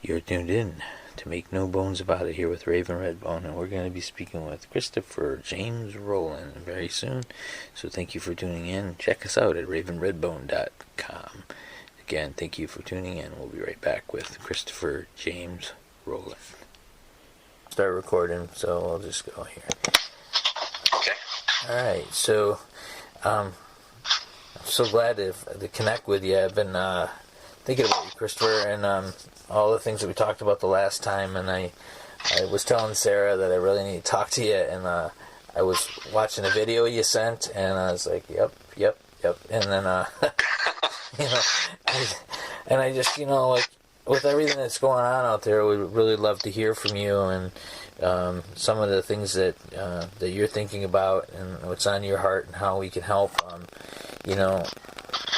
You're tuned in to Make No Bones About It here with Raven Redbone, and we're going to be speaking with Christopher James Rowland very soon. So thank you for tuning in. Check us out at ravenredbone.com. Again, thank you for tuning in. We'll be right back with Christopher James Rowland. Start recording, so I'll just go here. Okay. Alright, so I'm so glad to connect with you. I've been thinking about you, Christopher, and all the things that we talked about the last time, and I was telling Sarah that I really need to talk to you, and I was watching a video you sent, and I was like, yep, and then, I just, like, with everything that's going on out there, we'd really love to hear from you, and some of the things that you're thinking about, and what's on your heart, and how we can help,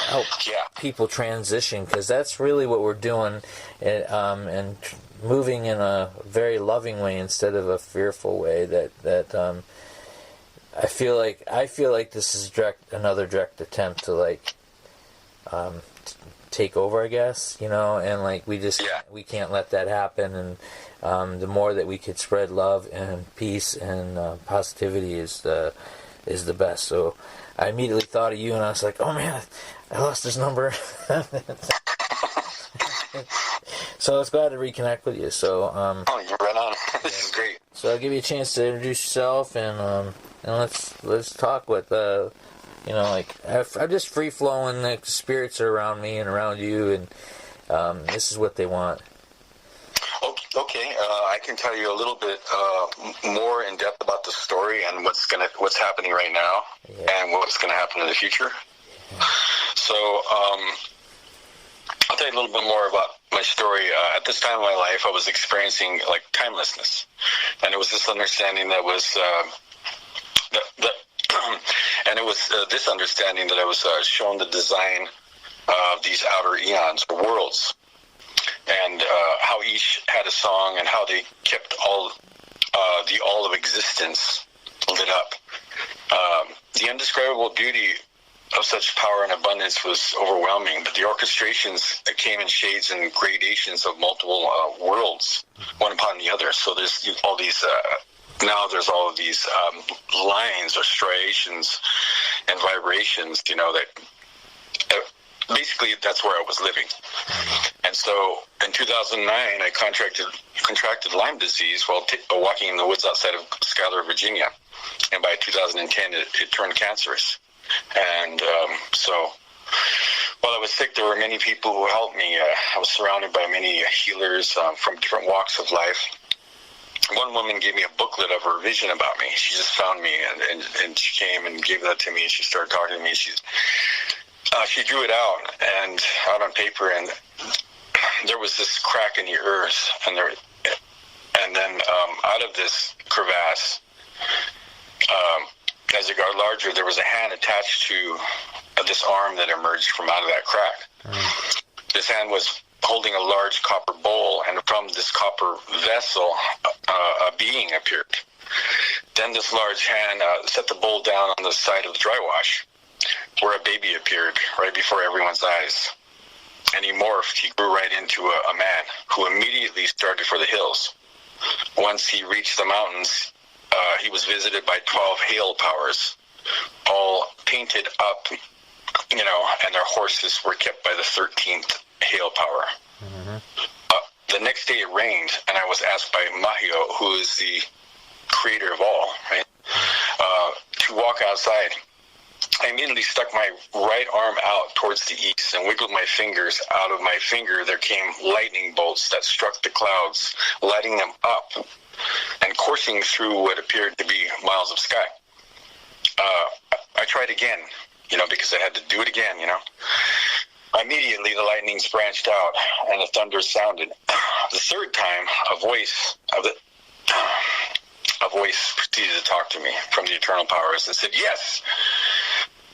help people transition, because that's really what we're doing, and moving in a very loving way instead of a fearful way. That I feel like this is another direct attempt to take over, I guess, and we can't let that happen. And the more that we could spread love and peace and positivity is the best. So I immediately thought of you, and I was like, oh man, I lost his number. So I was glad to reconnect with you. So you're right on. This is great. So I'll give you a chance to introduce yourself, and let's talk with I'm just free flowing. The spirits are around me and around you, and this is what they want. Okay, I can tell you a little bit more in depth about the story and what's happening right now, and what's gonna happen in the future. Yeah. So I'll tell you a little bit more about my story. At this time of my life, I was experiencing timelessness, and it was this understanding that was and it was this understanding that I was shown the design of these outer eons or worlds, and how each had a song, and how they kept all of existence lit up. The indescribable beauty of such power and abundance was overwhelming, but the orchestrations came in shades and gradations of multiple worlds, one upon the other. So there's all these there's all of these lines or striations and vibrations, that basically that's where I was living. And so in 2009, I contracted Lyme disease while walking in the woods outside of Schuyler, Virginia. And by 2010, it turned cancerous. And so while I was sick, there were many people who helped me. I was surrounded by many healers from different walks of life. One woman gave me a booklet of her vision about me. She just found me, and she came and gave that to me, and she started talking to me. She drew it out on paper, and there was this crack in the earth, and then out of this crevasse, as it got larger, there was a hand attached to this arm that emerged from out of that crack. This hand was holding a large copper bowl, and from this copper vessel, a being appeared. Then this large hand set the bowl down on the side of the dry wash, where a baby appeared right before everyone's eyes. And he morphed. He grew right into a man who immediately started for the hills. Once he reached the mountains, he was visited by 12 hail powers, all painted up, and their horses were kept by the 13th hail power. Mm-hmm. The next day it rained, and I was asked by Mahio, who is the creator of all, right, to walk outside. I immediately stuck my right arm out towards the east and wiggled my fingers. Out of my finger there came lightning bolts that struck the clouds, lighting them up and coursing through what appeared to be miles of sky. I tried again, because I had to do it again, Immediately the lightnings branched out and the thunder sounded. The third time, a voice proceeded to talk to me from the eternal powers and said, yes.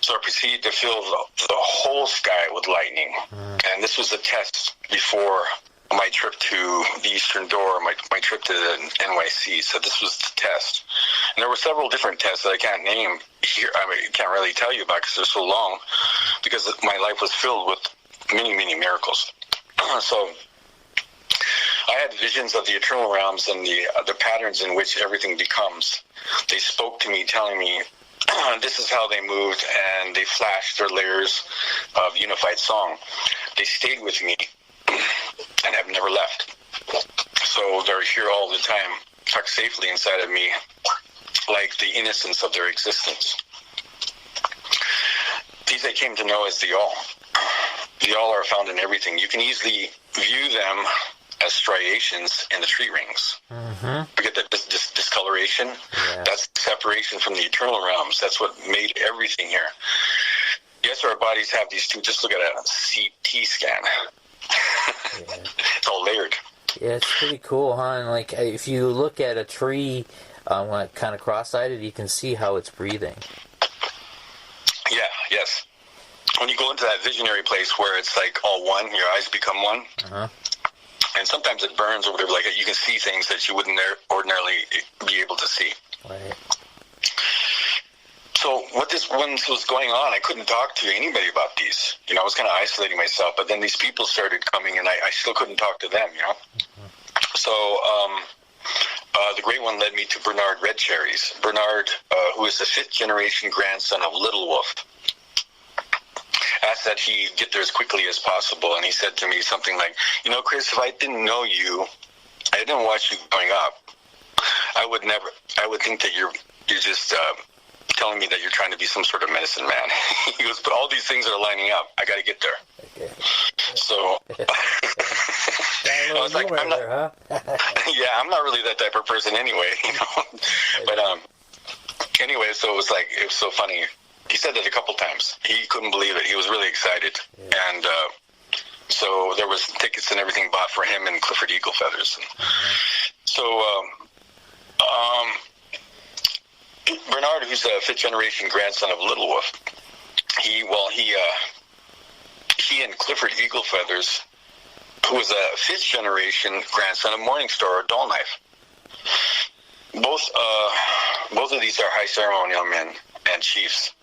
So I proceeded to fill the whole sky with lightning. And this was a test before my trip to the Eastern Door, my trip to the NYC. So this was the test. And there were several different tests that I can't name here. I can't really tell you about because they're so long, because my life was filled with many, many miracles. So visions of the eternal realms and the patterns in which everything becomes. They spoke to me, telling me this is how they moved, and they flashed their layers of unified song. They stayed with me and have never left. So they're here all the time, tucked safely inside of me, like the innocence of their existence. These I came to know as the All. The All are found in everything. You can easily view them as striations in the tree rings. Mm-hmm. Forget that discoloration. Yeah. That's separation from the eternal realms. That's what made everything here. Yes, our bodies have these two. Just look at a CT scan. Yeah. It's all layered. Yeah, it's pretty cool, huh? And like, if you look at a tree when it's kind of cross-eyed, you can see how it's breathing. Yeah, yes. When you go into that visionary place where it's like all one, your eyes become one, and sometimes it burns or whatever, like you can see things that you wouldn't ordinarily be able to see. Right. So what this was going on, I couldn't talk to anybody about these. You know, I was kind of isolating myself, but then these people started coming, and I still couldn't talk to them, you know. Mm-hmm. So the great one led me to Bernard Red Cherries. Bernard, who is the 5th generation grandson of Little Wolf, asked that he get there as quickly as possible, and he said to me something like, you know, Chris, if I didn't know you, I didn't watch you growing up, I would think that you're just telling me that you're trying to be some sort of medicine man. He goes, but all these things are lining up. I got to get there. Okay. So I was like, I'm not, yeah, I'm not really that type of person anyway, you know. But anyway, so it was so funny. He said that a couple times. He couldn't believe it. He was really excited. Yeah. And so there was tickets and everything bought for him and Clifford Eagle Feathers. So Bernard, who's a 5th generation grandson of Little Wolf, he and Clifford Eagle Feathers, who was a 5th generation grandson of Morningstar or Dull Knife. Both of these are high ceremonial men and chiefs,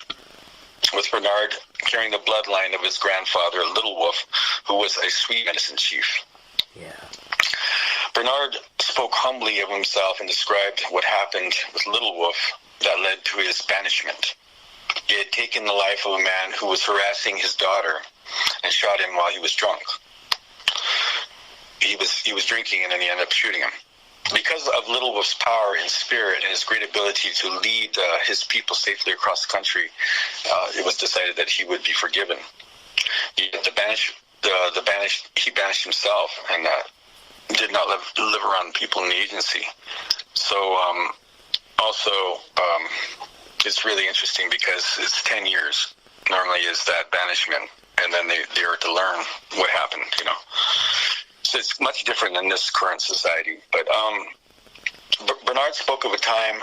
with Bernard carrying the bloodline of his grandfather, Little Wolf, who was a sweet medicine chief. Yeah. Bernard spoke humbly of himself and described what happened with Little Wolf that led to his banishment. He had taken the life of a man who was harassing his daughter and shot him while he was drunk. He was drinking, and then he ended up shooting him. Because of Little Wolf's power in spirit and his great ability to lead his people safely across the country, it was decided that he would be forgiven. He banished himself and did not live around people in the agency. So it's really interesting because it's 10 years normally is that banishment, and then they are to learn what happened, you know. So it's much different than this current society. But Bernard spoke of a time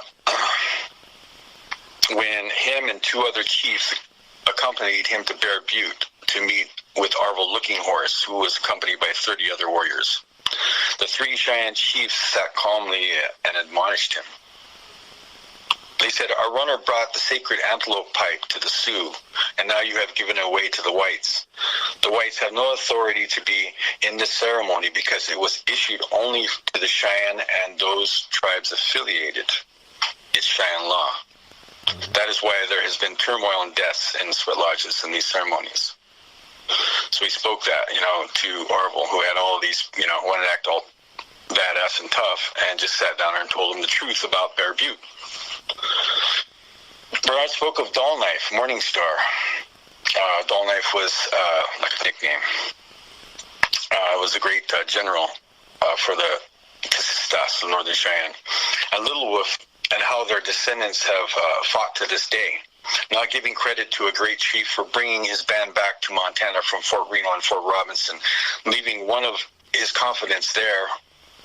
when him and 2 other chiefs accompanied him to Bear Butte to meet with Arvel Looking Horse, who was accompanied by 30 other warriors. The 3 Cheyenne chiefs sat calmly and admonished him. They said, our runner brought the sacred antelope pipe to the Sioux, and now you have given it away to the whites. The whites have no authority to be in this ceremony because it was issued only to the Cheyenne and those tribes affiliated. It's Cheyenne law. That is why there has been turmoil and deaths in sweat lodges in these ceremonies. So he spoke that, you know, to Arvel, who had all these, you know, wanted to act all badass and tough, and just sat down there and told him the truth about Bear Butte. Bernard spoke of Dull Knife, Morningstar. Dull Knife was like a nickname. Was a great general for the Kistas of Northern Cheyenne. And Little Wolf, and how their descendants have fought to this day, not giving credit to a great chief for bringing his band back to Montana from Fort Reno and Fort Robinson, leaving one of his confidants there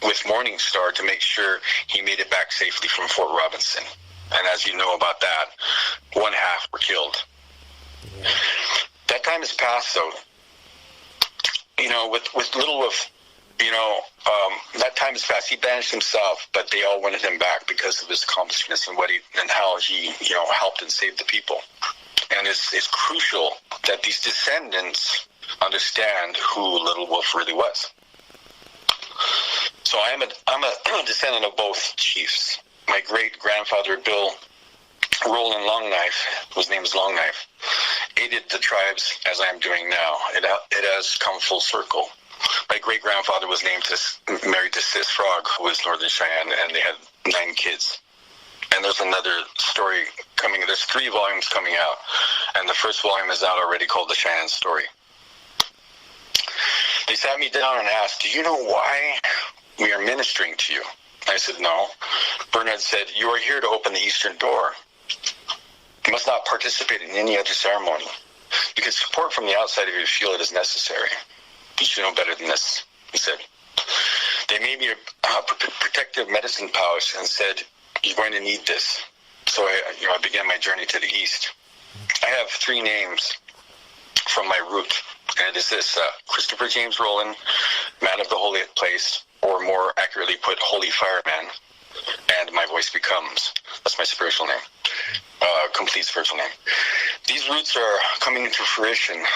with Morningstar to make sure he made it back safely from Fort Robinson. And as you know about that, 1/2 were killed. Yeah. That time has passed, though. You know, with Little Wolf, you know, that time has passed. He banished himself, but they all wanted him back because of his accomplishments and how he, you know, helped and saved the people. And it's crucial that these descendants understand who Little Wolf really was. So So I'm a descendant of both chiefs. My great-grandfather, Bill Rowland Longknife, whose name is Longknife, aided the tribes as I'm doing now. It has come full circle. My great-grandfather was married to Sis Frog, who was Northern Cheyenne, and they had 9 kids. And there's another story coming. There's 3 volumes coming out, and the first volume is out already, called The Cheyenne Story. They sat me down and asked, "Do you know why we are ministering to you?" I said, "No." Bernard said, "You are here to open the eastern door. You must not participate in any other ceremony, because support from the outside of you feel it is necessary. You should know better than this," he said. They made me a protective medicine pouch and said, "You're going to need this." So I began my journey to the east. I have 3 names from my root, and it is this: Christopher James Rowland, Man of the Holy Place, or more accurately put, Holy Fireman, and My Voice Becomes. That's my spiritual name, complete spiritual name. These roots are coming into fruition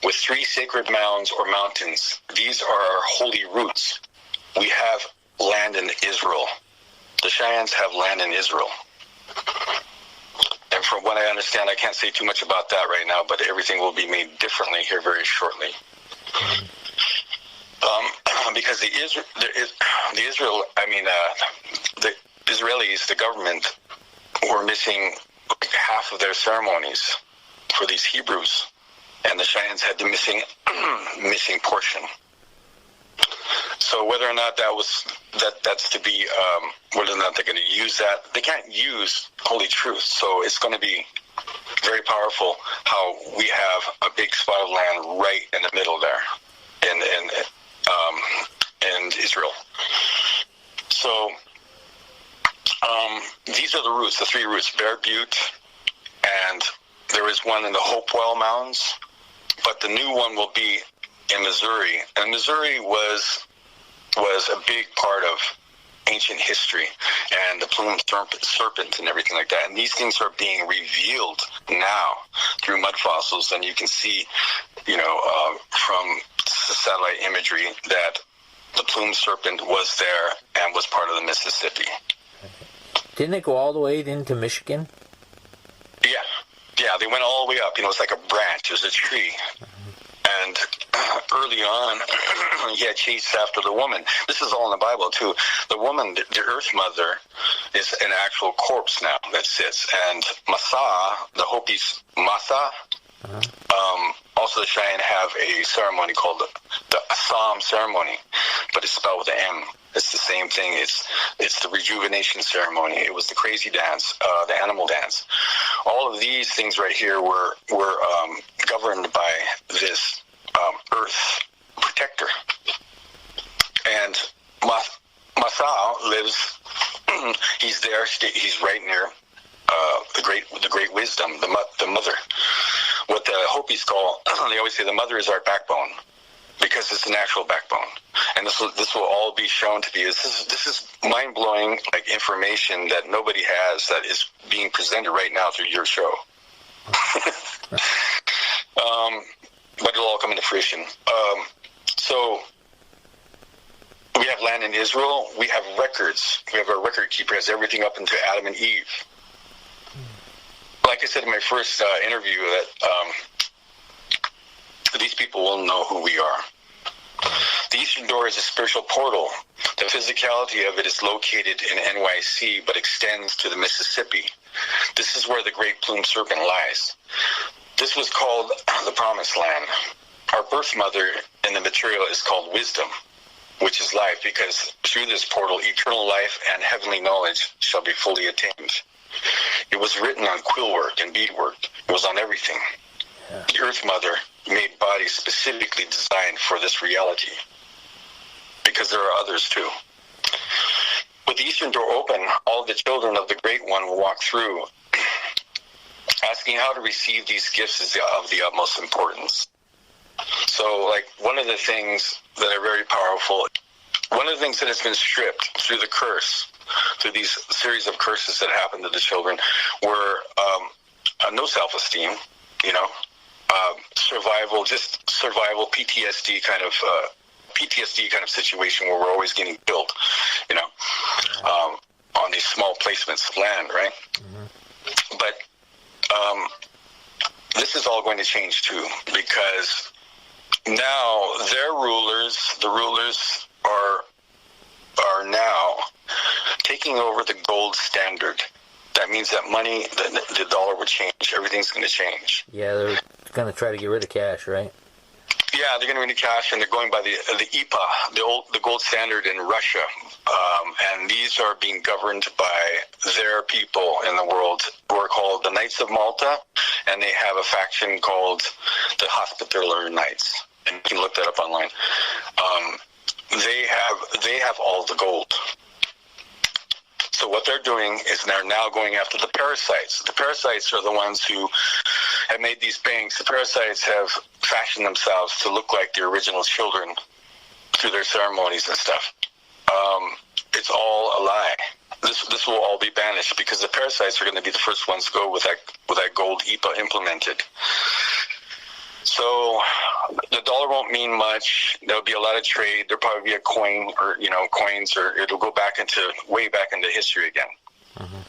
with 3 sacred mounds or mountains. These are our holy roots. We have land in Israel. The Cheyennes have land in Israel. And from what I understand, I can't say too much about that right now, but everything will be made differently here very shortly. Because the Israelis, the government, were missing half of their ceremonies for these Hebrews, and the Cheyennes had the missing portion. So whether or not that's to be, whether or not they're going to use that, they can't use holy truth. So it's going to be very powerful how we have a big spot of land right in the middle there, in Israel. So these are the roots, the 3 roots: Bear Butte, and there is one in the Hopewell Mounds, but the new one will be in Missouri. And Missouri was a big part of ancient history, and the plumed serpent and everything like that. And these things are being revealed now through mud fossils, and you can see, from satellite imagery, that the plumed serpent was there and was part of the Mississippi. Didn't it go all the way into Michigan? Yeah, they went all the way up. It's like a branch. It was a tree. And early on, he had chased after the woman. This is all in the Bible, too. The woman, the Earth Mother, is an actual corpse now that sits. And Masa, the Hopis, Masa, also the Cheyenne have a ceremony called the Assam ceremony, but it's spelled with an M. It's the same thing. It's the rejuvenation ceremony. It was the crazy dance, the animal dance. All of these things right here were governed by this earth protector. And Masao lives. He's there. He's right near the great wisdom, the mother. What the Hopis call, they always say, the mother is our backbone, because it's the natural backbone. And this will all be shown to be. This is mind-blowing, like, information that nobody has, that is being presented right now through your show. But it'll all come into fruition. So we have land in Israel. We have records. We have a record keeper, has everything up into Adam and Eve. Like I said in my first interview, that these people will know who we are. The Eastern Door is a spiritual portal. The physicality of it is located in NYC, but extends to the Mississippi. This is where the great plumed serpent lies. This was called the Promised Land. Our birth mother in the material is called wisdom, which is life, because through this portal, eternal life and heavenly knowledge shall be fully attained. It was written on quill work and beadwork. It was on everything. Yeah. The Earth Mother made bodies specifically designed for this reality, because there are others too. With the Eastern Door open, all the children of the Great One will walk through. Asking how to receive these gifts is of the utmost importance. So, like, one of the things that are very powerful, one of the things that has been stripped through the curse, through these series of curses that happened to the children, were no self-esteem, survival PTSD kind of PTSD kind of situation where we're always getting killed, you know, on these small placements of land, right? Mm-hmm. But this is all going to change too, because now their rulers, the rulers are now taking over the gold standard. That means that money, the dollar would change. Everything's going to change. Yeah, they're going to try to get rid of cash, right? Yeah, they're going to get rid of cash, and they're going by the IPA, the gold standard in Russia. And these are being governed by their people in the world who are called the Knights of Malta, and they have a faction called the Hospitaller Knights. And you can look that up online. They have all the gold. So what they're doing is they're now going after the parasites. The parasites are the ones who have made these banks. The parasites have fashioned themselves to look like the original children through their ceremonies and stuff. It's all a lie. This will all be banished because the parasites are going to be the first ones to go with that gold IPA implemented. So the dollar won't mean much. There'll be a lot of trade. There'll probably be a coin or, coins, or it'll go way back into history again. Mm-hmm.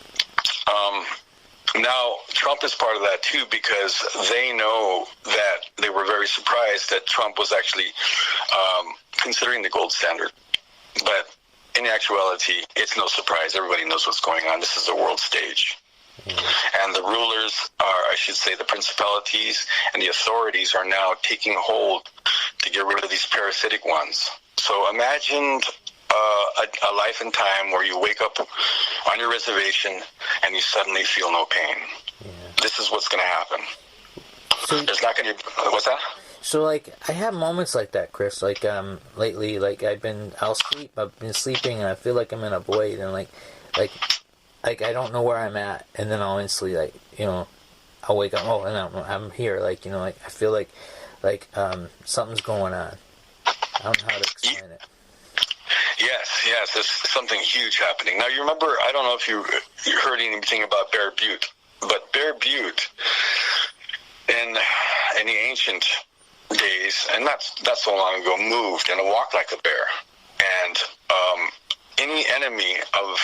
Now, Trump is part of that too, because they know that they were very surprised that Trump was actually considering the gold standard. But in actuality, it's no surprise. Everybody knows what's going on. This is a world stage. And the rulers the principalities and the authorities are now taking hold to get rid of these parasitic ones. So imagine a life and time where you wake up on your reservation and you suddenly feel no pain. Yeah. This is what's going to happen. So, there's not going to be... What's that? So, I have moments like that, Chris. Lately, I've been sleeping, and I feel like I'm in a void, and I don't know where I'm at, and then I'll instantly, I'll wake up, and I'm here, I feel like something's going on. I don't know how to explain it. Yes, there's something huge happening. Now, you remember, I don't know if you heard anything about Bear Butte, but Bear Butte, in the ancient days, and not so long ago, moved and walked like a bear. And any enemy of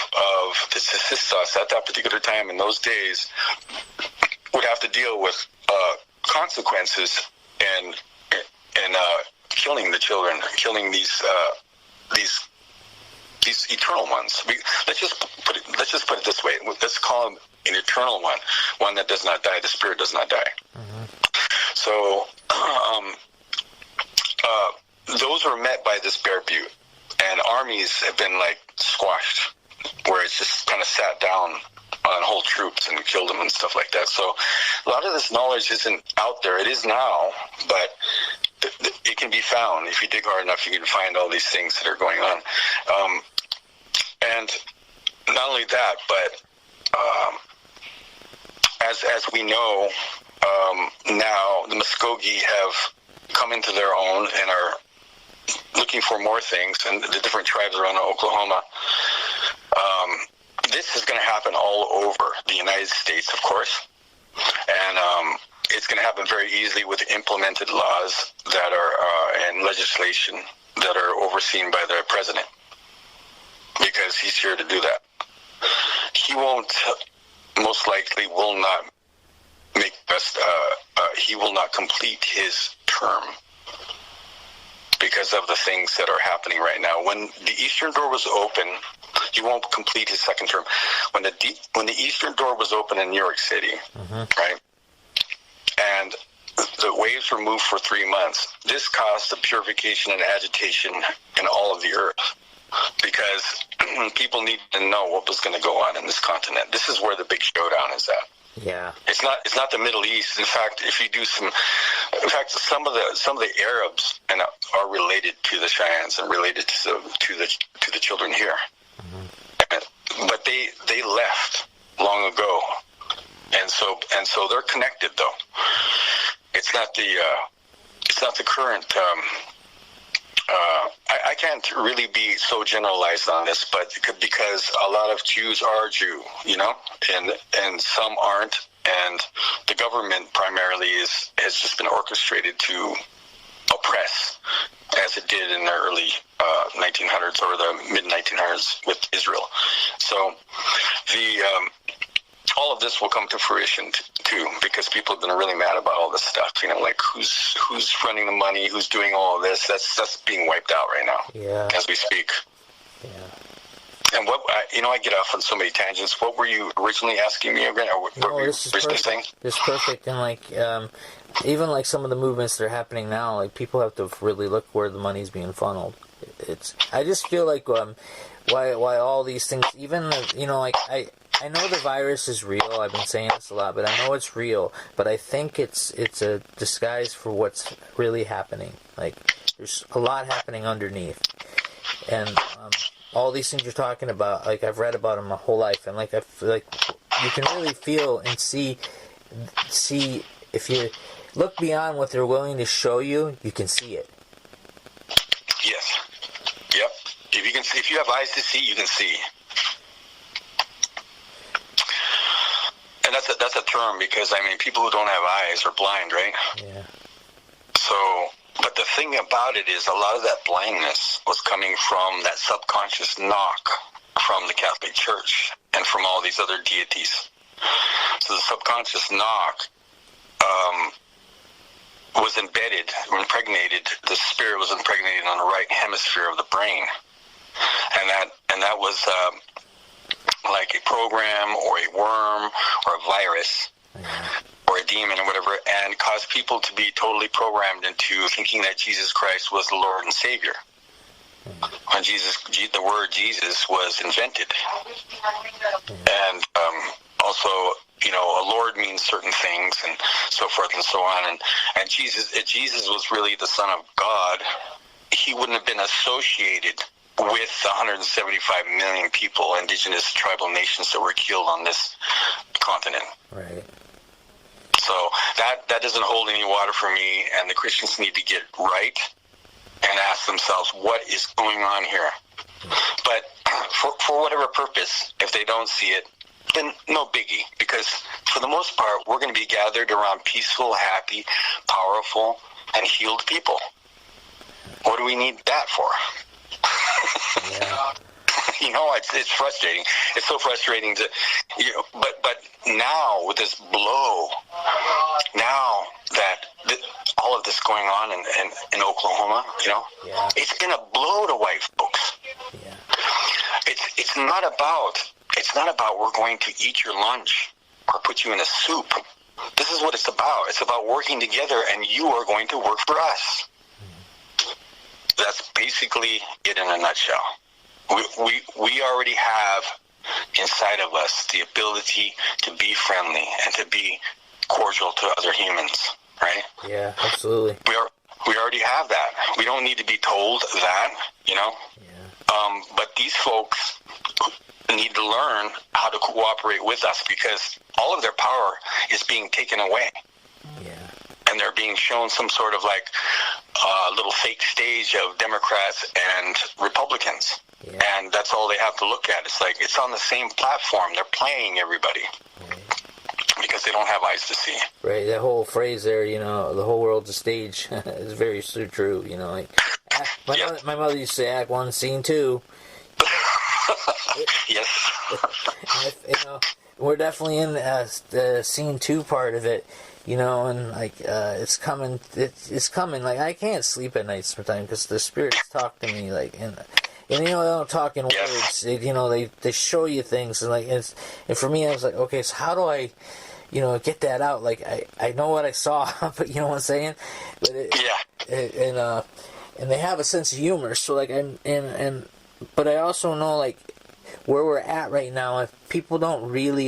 the Sisistas at that particular time in those days would have to deal with consequences and killing the children, killing these eternal ones. Let's just put it this way. Let's call him an eternal one that does not die. The spirit does not die. Mm-hmm. So those were met by this Bear Butte, and armies have been squashed, where it's just kind of sat down on whole troops and killed them and stuff like that. So a lot of this knowledge isn't out there. It is now, but it can be found. If you dig hard enough, you can find all these things that are going on. And not only that, but as we know, now the Muskogee have come into their own and are looking for more things, and the different tribes around Oklahoma. This is going to happen all over the United States, of course, and it's going to happen very easily with implemented laws that are and legislation that are overseen by the president, because he's here to do that. He won't, most likely, will not make us. He will not complete his term because of the things that are happening right now. When the Eastern Door was open, he won't complete his second term. When the Eastern Door was open in New York City, mm-hmm. right, and the waves were moved for 3 months, this caused the purification and agitation in all of the earth, because people needed to know what was going to go on in this continent. This is where the big showdown is at. Yeah, it's not the Middle East. In fact, if you do some of the Arabs are related to the Cheyennes and related to the children here, mm-hmm. But they left long ago, and so they're connected though. It's not the current. I can't really be so generalized on this, but because a lot of Jews are Jew, and some aren't, and the government primarily has just been orchestrated to oppress as it did in the early 1900s or the mid-1900s with Israel. So all of this will come to fruition too, because people have been really mad about all this stuff. Like who's running the money, who's doing all of this. That's being wiped out right now as we speak. Yeah. And I get off on so many tangents. What were you originally asking me again? Or what were you originally saying? This is perfect. And even like some of the movements that are happening now, like people have to really look where the money's being funneled. I just feel like why all these things, even I know the virus is real. I've been saying this a lot, but I know it's real. But I think it's a disguise for what's really happening. Like there's a lot happening underneath, and all these things you're talking about, like I've read about them my whole life, and like I feel like you can really feel and see if you look beyond what they're willing to show you, you can see it. Yes. Yep. If you have eyes to see, you can see. And that's a term, because people who don't have eyes are blind, right? Yeah. So, but the thing about it is, a lot of that blindness was coming from that subconscious knock from the Catholic Church and from all these other deities. So the subconscious knock was impregnated. The spirit was impregnated on the right hemisphere of the brain, and that was like a program or a worm or a virus or a demon or whatever, and caused people to be totally programmed into thinking that Jesus Christ was the Lord and Savior. When the word Jesus was invented. And also, a Lord means certain things and so forth and so on. And Jesus, if Jesus was really the Son of God, he wouldn't have been associated with the 175 million people, indigenous tribal nations that were killed on this continent. Right. So that doesn't hold any water for me, and the Christians need to get right and ask themselves, what is going on here? But for whatever purpose, if they don't see it, then no biggie, because for the most part, we're going to be gathered around peaceful, happy, powerful, and healed people. What do we need that for? Yeah. It's frustrating. It's so frustrating but now with this blow, now that all of this going on in Oklahoma, it's been a blow to white folks. Yeah. It's not about we're going to eat your lunch or put you in a soup. This is what it's about. It's about working together, and you are going to work for us. That's basically it in a nutshell. We already have inside of us the ability to be friendly and to be cordial to other humans, right? Yeah, absolutely. We already have that. We don't need to be told that, Yeah. But these folks need to learn how to cooperate with us, because all of their power is being taken away. Yeah. And they're being shown some sort of little fake stage of Democrats and Republicans. Yeah. And that's all they have to look at. It's like it's on the same platform. They're playing everybody. Right. Because they don't have eyes to see. Right, that whole phrase there, the whole world's a stage, is very so true. My mother used to say, Act 1, Scene 2. Yes. We're definitely in the Scene 2 part of it, and it's coming. It's coming. Like, I can't sleep at night sometimes because the spirits talk to me, and they don't talk in words. They show you things, and for me, I was like, okay, so how do I, get that out? Like, I know what I saw, but you know what I'm saying? But and they have a sense of humor. So but I also know where we're at right now. If people don't really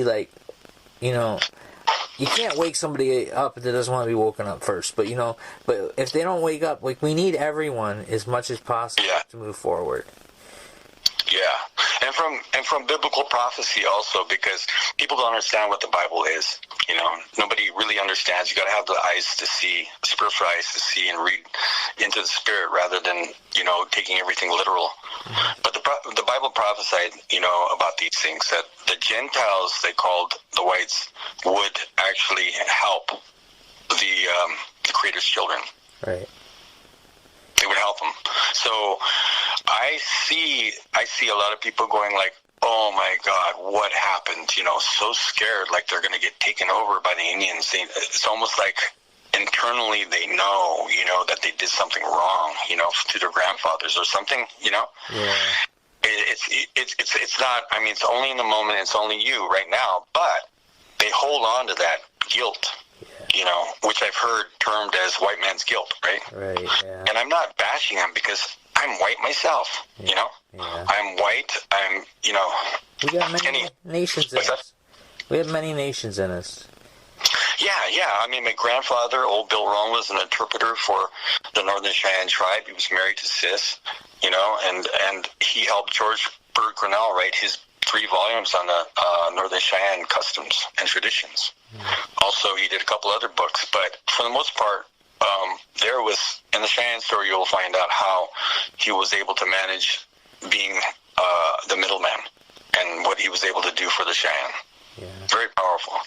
you can't wake somebody up that doesn't want to be woken up first. But but if they don't wake up, we need everyone as much as possible to move forward. Yeah, and from biblical prophecy also, because people don't understand what the Bible is. Nobody really understands. You got to have the eyes to see, spiritual eyes to see and read into the spirit rather than taking everything literal. But the Bible prophesied about these things, that the Gentiles, they called the whites, would actually help the Creator's children. Right. It would help them. So I see a lot of people going like, oh my God, what happened? So scared, like they're going to get taken over by the Indians. It's almost like internally they know, that they did something wrong, to their grandfathers or something, Yeah. It's not, I mean, it's only in the moment, it's only you right now, but they hold on to that guilt, which I've heard termed as white man's guilt, right? Right, yeah. And I'm not bashing them because I'm white myself, Yeah. I'm white, We got many nations in us. We have many nations in us. Yeah. I mean, my grandfather, old Bill Rowland, was an interpreter for the Northern Cheyenne tribe. He was married to Sis, and he helped George Bird Grinnell write his 3 volumes on the Northern Cheyenne customs and traditions. Also, he did a couple other books, but for the most part, there was, in the Cheyenne story, you'll find out how he was able to manage being the middleman and what he was able to do for the Cheyenne. Yeah. Very powerful.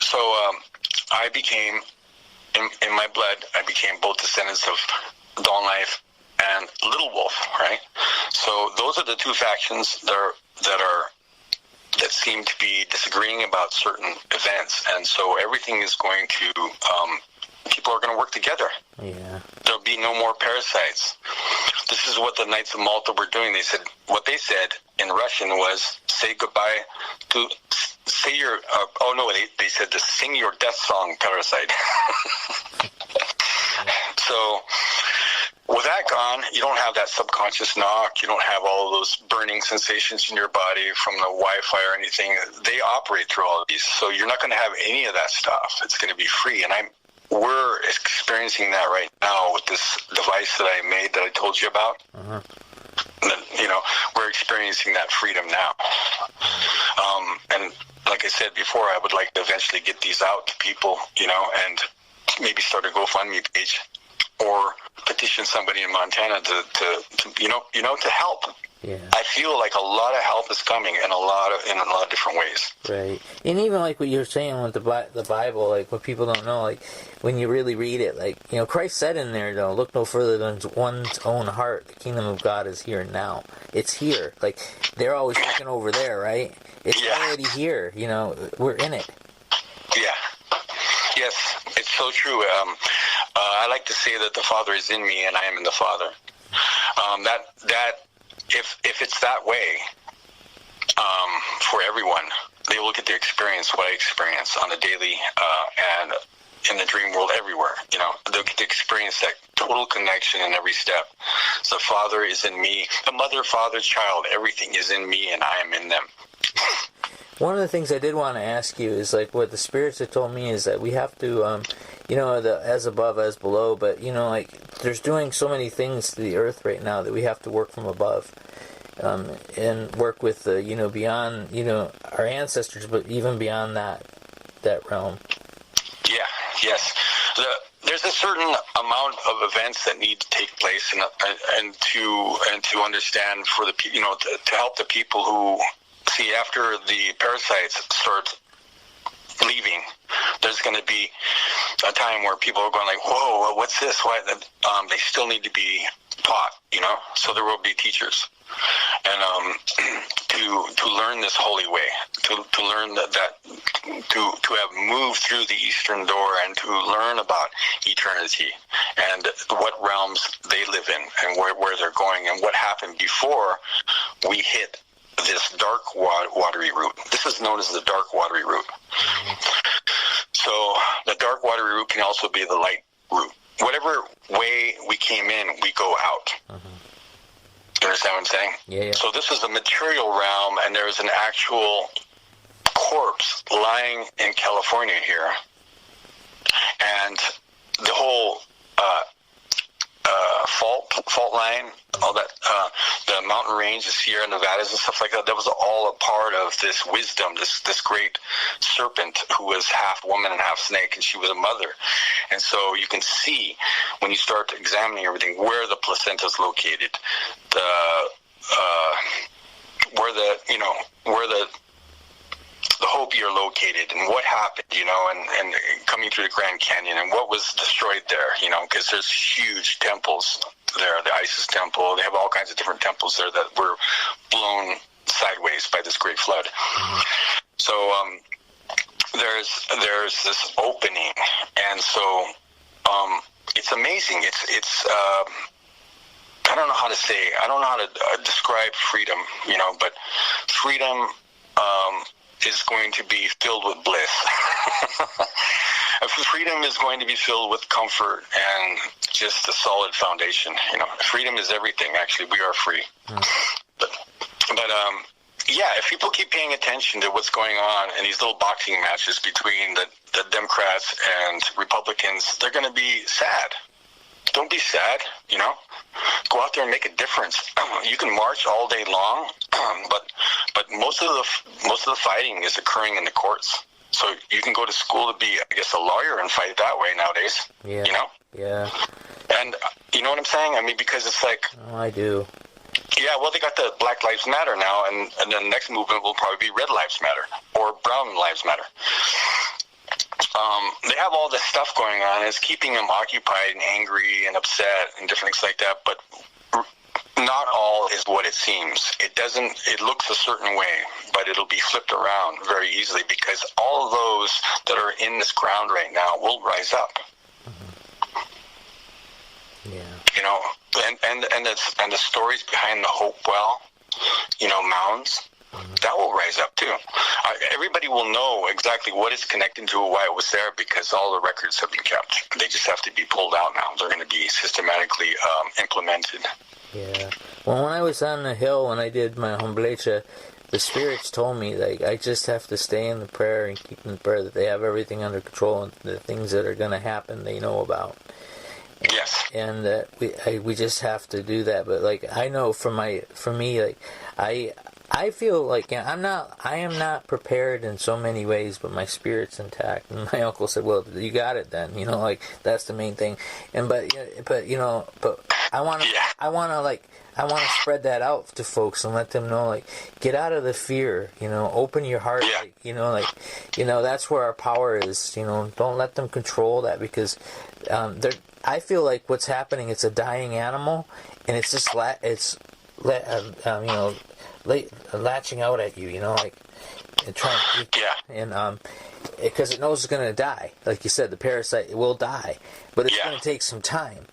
So I became, in my blood, I became both descendants of Dawn Life and Little Wolf, right? So those are the 2 factions that seem to be disagreeing about certain events, and so everything is going to, people are going to work together. Yeah. There'll be no more parasites. This is what the Knights of Malta were doing. What they said in Russian was, say goodbye to, say your, they said to sing your death song, parasite. So, with that gone, you don't have that subconscious knock. You don't have all of those burning sensations in your body from the Wi-Fi or anything. They operate through all of these. So you're not going to have any of that stuff. It's going to be free. And we're experiencing that right now with this device that I made that I told you about. Uh-huh. We're experiencing that freedom now. And like I said before, I would like to eventually get these out to people, and maybe start a GoFundMe page or petition somebody in Montana to help. Yeah. I feel like a lot of help is coming in a lot of different ways. Right. And even like what you're saying with the Bible, like what people don't know, like when you really read it, like, Christ said in there, though, look no further than one's own heart. The kingdom of God is here now. It's here. Like, they're always looking over there, right? It's already here. We're in it. Yeah. Yes, it's so true. I like to say that the Father is in me and I am in the Father. If it's that way for everyone, they will look at the experience, what I experience on a daily and in the dream world everywhere. They'll get to experience that total connection in every step. So the Father is in me, the mother, father, child, everything is in me and I am in them. One of the things I did want to ask you is, like, what the spirits have told me is that we have to, the as above, as below, but, there's doing so many things to the earth right now that we have to work from above, and work with, beyond, our ancestors, but even beyond that realm. Yeah, yes. There's a certain amount of events that need to take place, and to understand for the, to help the people who, see, after the parasites start leaving, there's going to be a time where people are going like, whoa, what's this? Why? They still need to be taught, so there will be teachers. And to learn this holy way, to learn that to have moved through the eastern door and to learn about eternity and what realms they live in and where they're going and what happened before we hit this dark watery route. This is known as the dark watery route. So the dark watery route can also be the light route. Whatever way we came in, we go out. You understand what I'm saying? Yeah. So this is the material realm, and there's an actual corpse lying in California here. And the whole fault line, all that, the mountain range, the Sierra Nevadas and stuff like that, that was all a part of this wisdom, this great serpent who was half woman and half snake, and she was a mother. And so you can see, when you start examining everything, where the placenta is located, where the the Hopi are located and what happened, and coming through the Grand Canyon and what was destroyed there, because there's huge temples there, the Isis temple. They have all kinds of different temples there that were blown sideways by this great flood. Mm-hmm. So there's this opening, and so it's amazing. It's I don't know how to say. I don't know how to describe freedom, but freedom is going to be filled with bliss. Freedom is going to be filled with comfort and just a solid foundation. Freedom is everything. Actually, we are free. Mm. But yeah, if people keep paying attention to what's going on in these little boxing matches between the Democrats and Republicans, they're going to be sad. Don't be sad, Go out there and make a difference. You can march all day long, but most of the fighting is occurring in the courts. So you can go to school to be, I guess, a lawyer and fight that way nowadays. Yeah. Yeah. And you know what I'm saying? I mean, because it's like... Oh, I do. Yeah, well, they got the Black Lives Matter now, and the next movement will probably be Red Lives Matter or Brown Lives Matter. They have all this stuff going on. It's keeping them occupied and angry and upset and different things like that. But not all is what it seems. It looks a certain way, but it'll be flipped around very easily because all of those that are in this ground right now will rise up. Mm-hmm. Yeah. And the stories behind the Hope Well, mounds. That will rise up too. Everybody will know exactly what is connected to why it was there because all the records have been kept. They just have to be pulled out now. They're going to be systematically implemented. Yeah. Well, when I was on the hill when I did my Humblecha, the spirits told me I just have to stay in the prayer and keep in the prayer that they have everything under control and the things that are going to happen they know about. Yes. And that we just have to do that. But I know for me, I feel like I am not prepared in so many ways, but my spirit's intact. And my uncle said, "Well, you got it then." That's the main thing. And but I want to spread that out to folks and let them know, get out of the fear. Open your heart. Yeah. That's where our power is. Don't let them control that because I feel like what's happening. It's a dying animal, and it's just latching out at you, and trying. Yeah. And because it knows it's going to die, like you said, the parasite will die, but it's going to take some time.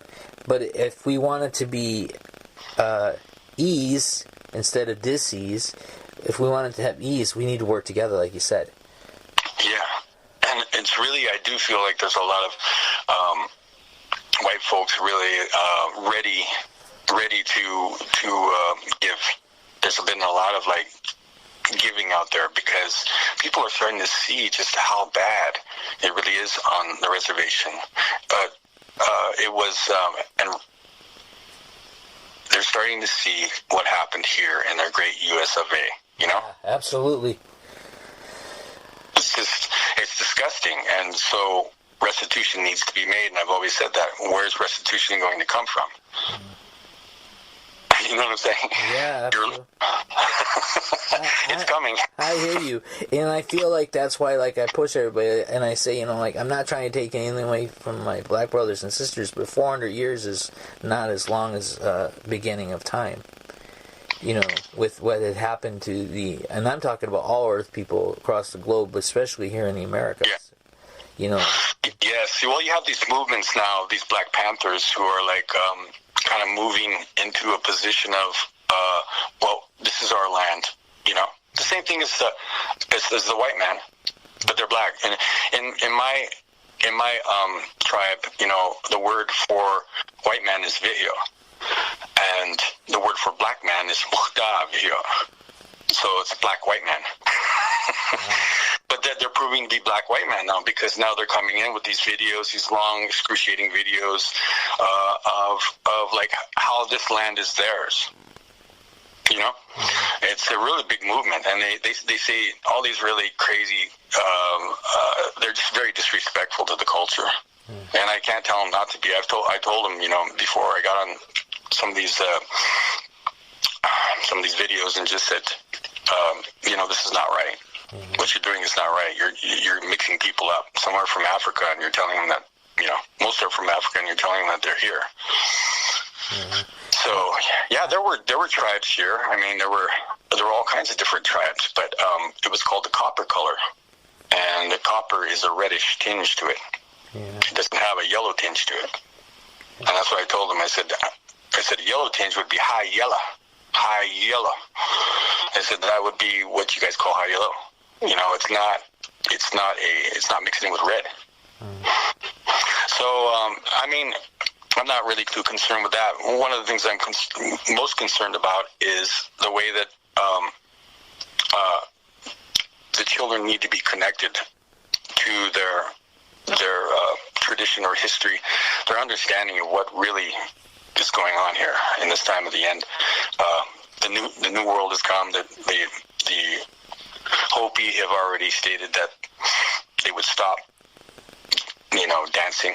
But if we want it to be ease instead of dis-ease, if we want it to have ease, we need to work together, like you said. Yeah, and it's really, I do feel like there's a lot of white folks really ready to give. There's been a lot of giving out there because people are starting to see just how bad it really is on the reservation. But it was, and they're starting to see what happened here in their great US of A. Yeah, absolutely. It's disgusting, and so restitution needs to be made. And I've always said that. Where's restitution going to come from? You know what I'm saying? Yeah, absolutely. It's coming. I hear you. And I feel like that's why I push everybody and I say, I'm not trying to take anything away from my black brothers and sisters, but 400 years is not as long as beginning of time. With what had happened to and I'm talking about all Earth people across the globe, but especially here in the Americas. Yeah. Yes. Well, you have these movements now, these Black Panthers who are kind of moving into a position of, this is our land, The same thing as the white man, but they're black. And in my tribe, the word for white man is Vihyo, and the word for black man is Mukhda Vihyo. So it's black white man. But they're proving to be black white man now because now they're coming in with these videos, these long, excruciating videos of how this land is theirs. It's a really big movement, and they say all these really crazy. They're just very disrespectful to the culture, and I can't tell them not to be. I told them, before I got on some of these videos, and just said, this is not right. What you're doing is not right. You're mixing people up. Some are from Africa, and you're telling them that, most are from Africa, and you're telling them that they're here. So, yeah, there were tribes here. I mean, there were all kinds of different tribes, but it was called the copper color, and the copper is a reddish tinge to it. It doesn't have a yellow tinge to it, and that's what I told them. I said a yellow tinge would be high yellow. I said that would be what you guys call high yellow. It's not mixing with red. So, I mean, I'm not really too concerned with that. One of the things I'm most concerned about is the way that the children need to be connected to their tradition or history, their understanding of what really is going on here in this time of the end. The new world has come. The Hopi have already stated that they would stop, dancing.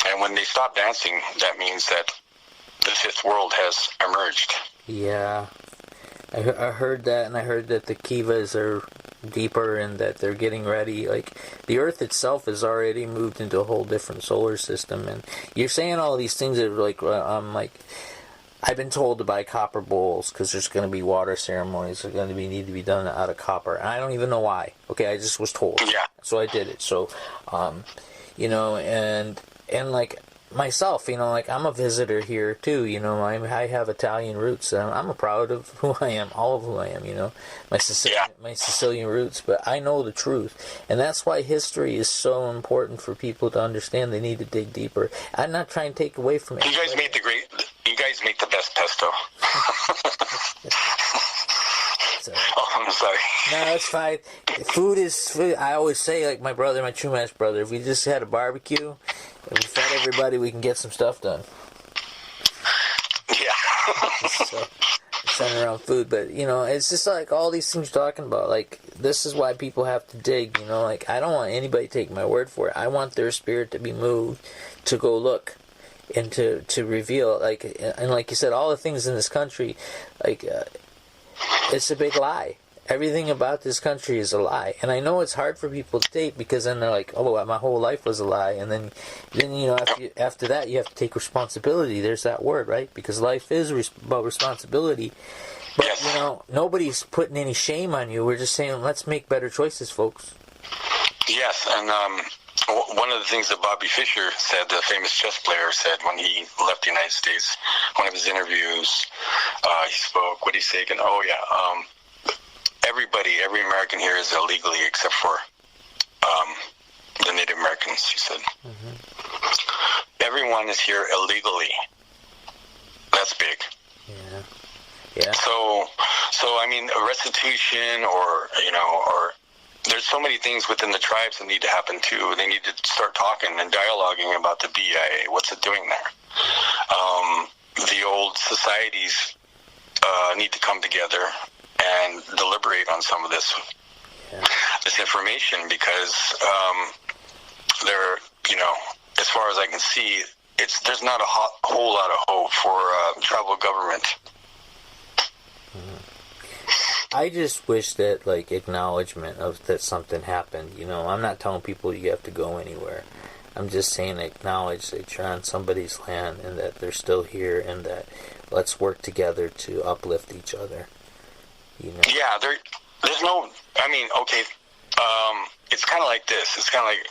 And when they stop dancing, that means that the fifth world has emerged. Yeah. I heard that, and I heard that the Kivas are deeper and that they're getting ready. Like, the Earth itself has already moved into a whole different solar system. And you're saying all these things that are I've been told to buy copper bowls because there's going to be water ceremonies that are going to need to be done out of copper. And I don't even know why. Okay, I just was told. Yeah. So I did it. So, and like myself, I'm a visitor here too. I have Italian roots. I'm proud of who I am, all of who I am. My Sicilian roots. But I know the truth, and that's why history is so important for people to understand. They need to dig deeper. I'm not trying to take away from it. You guys make the best pesto. I'm sorry. No, it's fine. Food is food. I always say, like my true match brother, if we just had a barbecue and we fed everybody, we can get some stuff done. Yeah. So, centered around food, but it's just like all these things you're talking about. Like, this is why people have to dig. I don't want anybody to take my word for it. I want their spirit to be moved to go look and to reveal. And like you said, all the things in this country, it's a big lie. Everything about this country is a lie. And I know it's hard for people to take, because then they're like, oh, my whole life was a lie. And then after that, you have to take responsibility. There's that word, right? Because life is about responsibility. But, nobody's putting any shame on you. We're just saying, let's make better choices, folks. Yes, and one of the things that Bobby Fischer said, the famous chess player, said when he left the United States, one of his interviews, he spoke, what did he say again? Oh, yeah, every American here is illegally except for the Native Americans, he said. Everyone is here illegally. That's big. Yeah. So I mean, a restitution or there's so many things within the tribes that need to happen too. They need to start talking and dialoguing about the BIA. What's it doing there? The old societies need to come together and deliberate on some of this information, because they're, as far as I can see, there's not a whole lot of hope for tribal government. I just wish that, acknowledgement of that something happened. I'm not telling people you have to go anywhere. I'm just saying acknowledge that you're on somebody's land and that they're still here, and that let's work together to uplift each other. Yeah, there's no, okay, it's kind of like this. It's kind of like,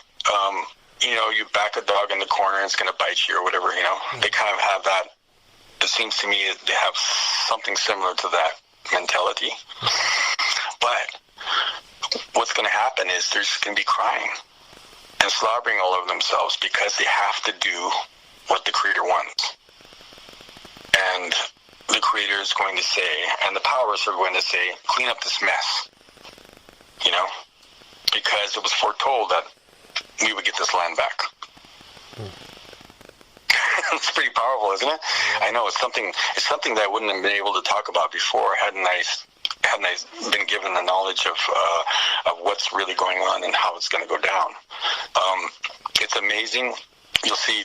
you back a dog in the corner and it's going to bite you or whatever, They kind of have that. It seems to me they have something similar to that mentality. But what's going to happen is there's going to be crying and slobbering all over themselves, because they have to do what the Creator wants. And the Creator is going to say, and the powers are going to say, clean up this mess. Because it was foretold that we would get this land back. It's pretty powerful, isn't it? I know it's something that I wouldn't have been able to talk about before hadn't I been given the knowledge of what's really going on and how it's going to go down. It's amazing. You'll see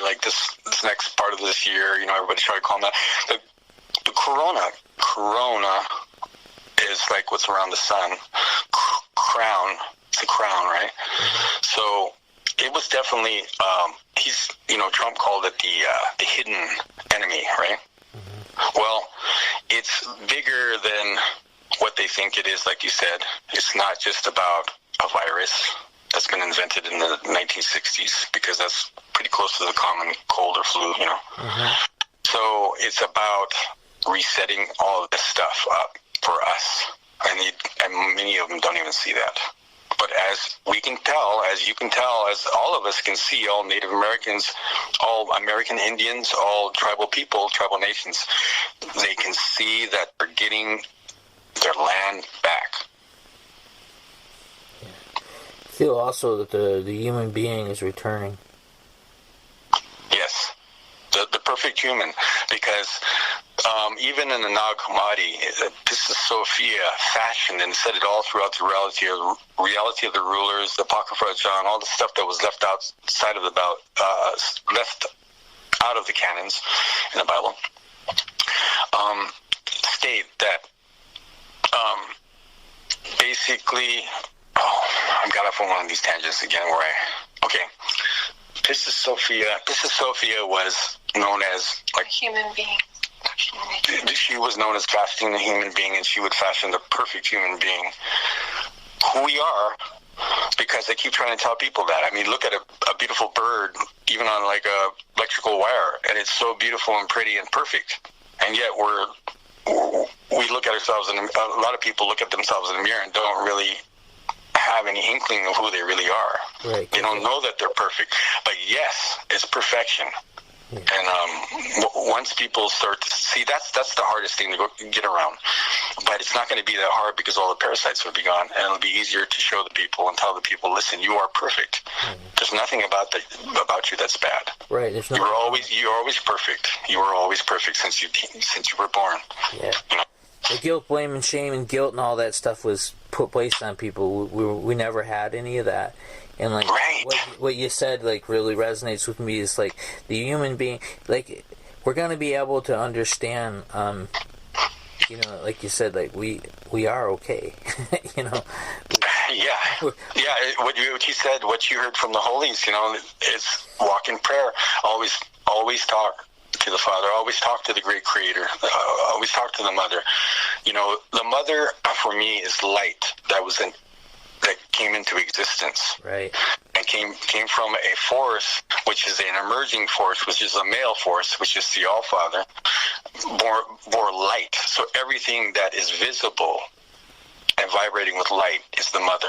like this next part of this year, everybody's trying to call that the corona is like what's around the sun. Crown. It's a crown, right? So it was definitely, Trump called it the hidden enemy, right? Well, it's bigger than what they think it is, like you said. It's not just about a virus that's been invented in the 1960s, because that's pretty close to the common cold or flu, So it's about resetting all of this stuff up for us. And many of them don't even see that. But as we can tell, as you can tell, as all of us can see, all Native Americans, all American Indians, all tribal people, tribal nations, they can see that they're getting their land back. I feel also that the human being is returning. Yes, the perfect human, because even in the Nag Hammadi, this is Sophia fashioned and said it all throughout the reality of the rulers, the Apocrypha of John, all the stuff that was left outside of left out of the canons in the Bible, state that basically, I got off on one of these tangents again Pistis Sophia was known as like human being. She was known as fashioning the human being, and she would fashion the perfect human being. Who we are, because they keep trying to tell people that. I mean, look at a beautiful bird, even on like a electrical wire, and it's so beautiful and pretty and perfect. And yet we look at ourselves, and a lot of people look at themselves in the mirror and don't really have any inkling of who they really are. Right. They don't know that they're perfect. But yes, it's perfection. Yeah. And once people start to see, that's the hardest thing to get around. But it's not going to be that hard, because all the parasites will be gone, and it'll be easier to show the people and tell the people, listen, you are perfect. There's nothing about you that's bad. Right. You're always perfect. You were always perfect since you were born. Yeah. The guilt, blame, and shame, and guilt, and all that stuff was placed on people. We never had any of that. And like what you said, like, really resonates with me. Is like the human being, like, we're gonna be able to understand. Like you said, like we are okay. Yeah. What you said, what you heard from the holies, it's walk in prayer. Always talk to the Father. Always talk to the great Creator. Always talk to the Mother. The Mother for me is light that came into existence, right? And came from a force, which is an emerging force, which is a male force, which is the All-Father, bore light. So everything that is visible and vibrating with light is the Mother,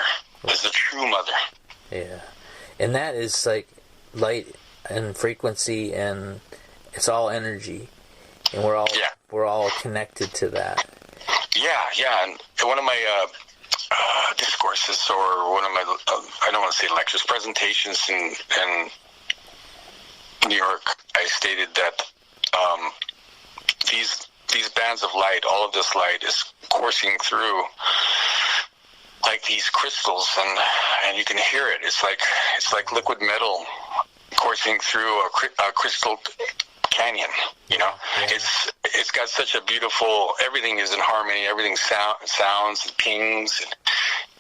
is the true Mother. Yeah, and that is like light and frequency, and it's all energy, and we're all connected to that. Yeah. And one of my discourses, or one of my, I don't want to say lectures, presentations in New York, I stated that these bands of light, all of this light is coursing through like these crystals, and you can hear it. It's like liquid metal coursing through a crystal canyon. Yeah. It's got such a beautiful, everything is in harmony, everything sounds and pings, and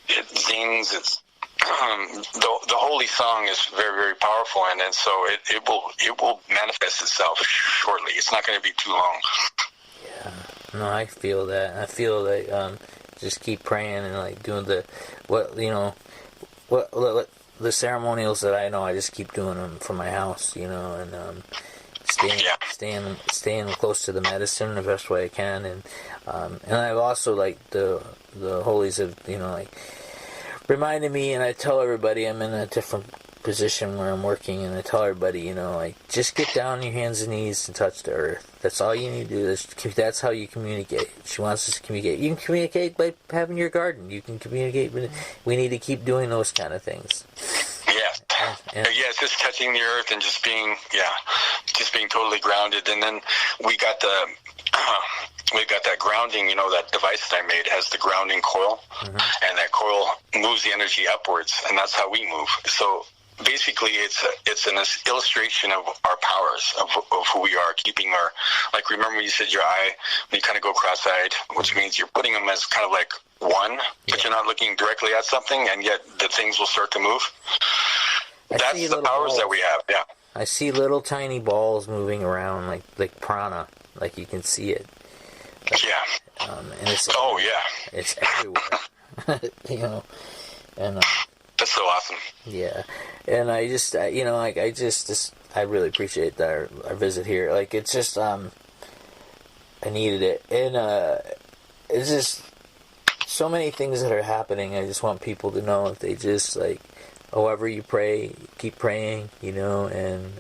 it zings. It's the holy song is very, very powerful, and so it will manifest itself shortly. It's not going to be too long. Yeah, no, I feel that. I feel like just keep praying and like doing the the ceremonials that I know. I just keep doing them from my house, and staying close to the medicine the best way I can, and I've also like the holies have reminded me, and I tell everybody I'm in a different position where I'm working, and I tell everybody, just get down on your hands and knees and touch the earth. That's all you need to do. That's how you communicate. She wants us to communicate. You can communicate by having your garden. You can communicate. We need to keep doing those kind of things. Yes. It's just touching the earth and just being totally grounded. And then we got that grounding, that device that I made has the grounding coil, and that coil moves the energy upwards, and that's how we move. So basically it's an illustration of our powers, of who we are, keeping our, like, remember you said your eye, when you kind of go cross-eyed, which means you're putting them as kind of like one, but you're not looking directly at something, and yet the things will start to move. That's the powers that we have. Yeah, I see little tiny balls moving around like prana, like you can see it. And it's it's everywhere. You know, and that's so awesome. Yeah, and I just you know, like I really appreciate our visit here. Like, it's just I needed it, and it's just so many things that are happening. I just want people to know, if they just, like, however you pray, keep praying, you know, and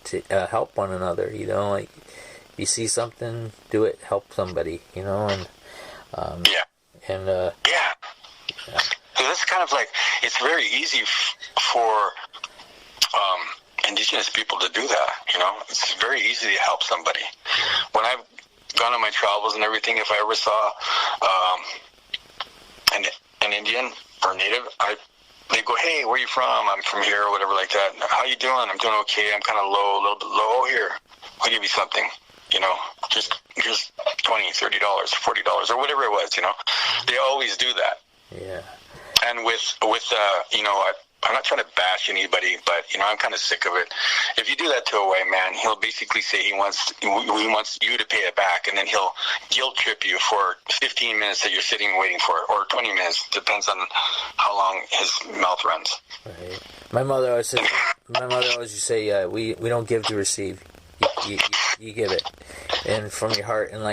to help one another, you know, like, if you see something, do it, help somebody, you know, and So that's kind of like, it's very easy for Indigenous people to do that, you know. It's very easy to help somebody. When I've gone on my travels and everything, if I ever saw an Indian or Native, they go, hey, where are you from? I'm from here, or whatever like that. How you doing? I'm doing okay. I'm kind of low, a little bit low. Oh, here, I'll give you something, you know, just $20, $30, $40, or whatever it was, you know. They always do that. Yeah. And with you know, I'm not trying to bash anybody, but, you know, I'm kind of sick of it. If you do that to a white man, he'll basically say he wants you to pay it back, and then he'll guilt trip you for 15 minutes that you're sitting waiting for it, or 20 minutes, depends on how long his mouth runs. Right. My mother always used to say, we don't give to receive. You give it, and from your heart. And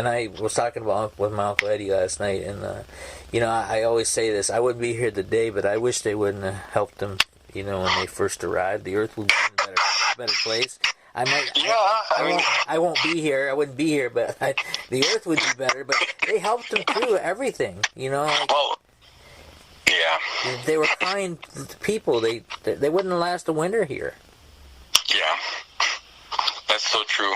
I was talking about with my Uncle Eddie last night, and you know, I always say this, I wouldn't be here today, but I wish they wouldn't have helped them, you know, when they first arrived. The earth would be in a better place. I won't be here, I wouldn't be here, but the earth would be better. But they helped them through everything, you know. They were kind people. They wouldn't last a winter here. Yeah. That's so true.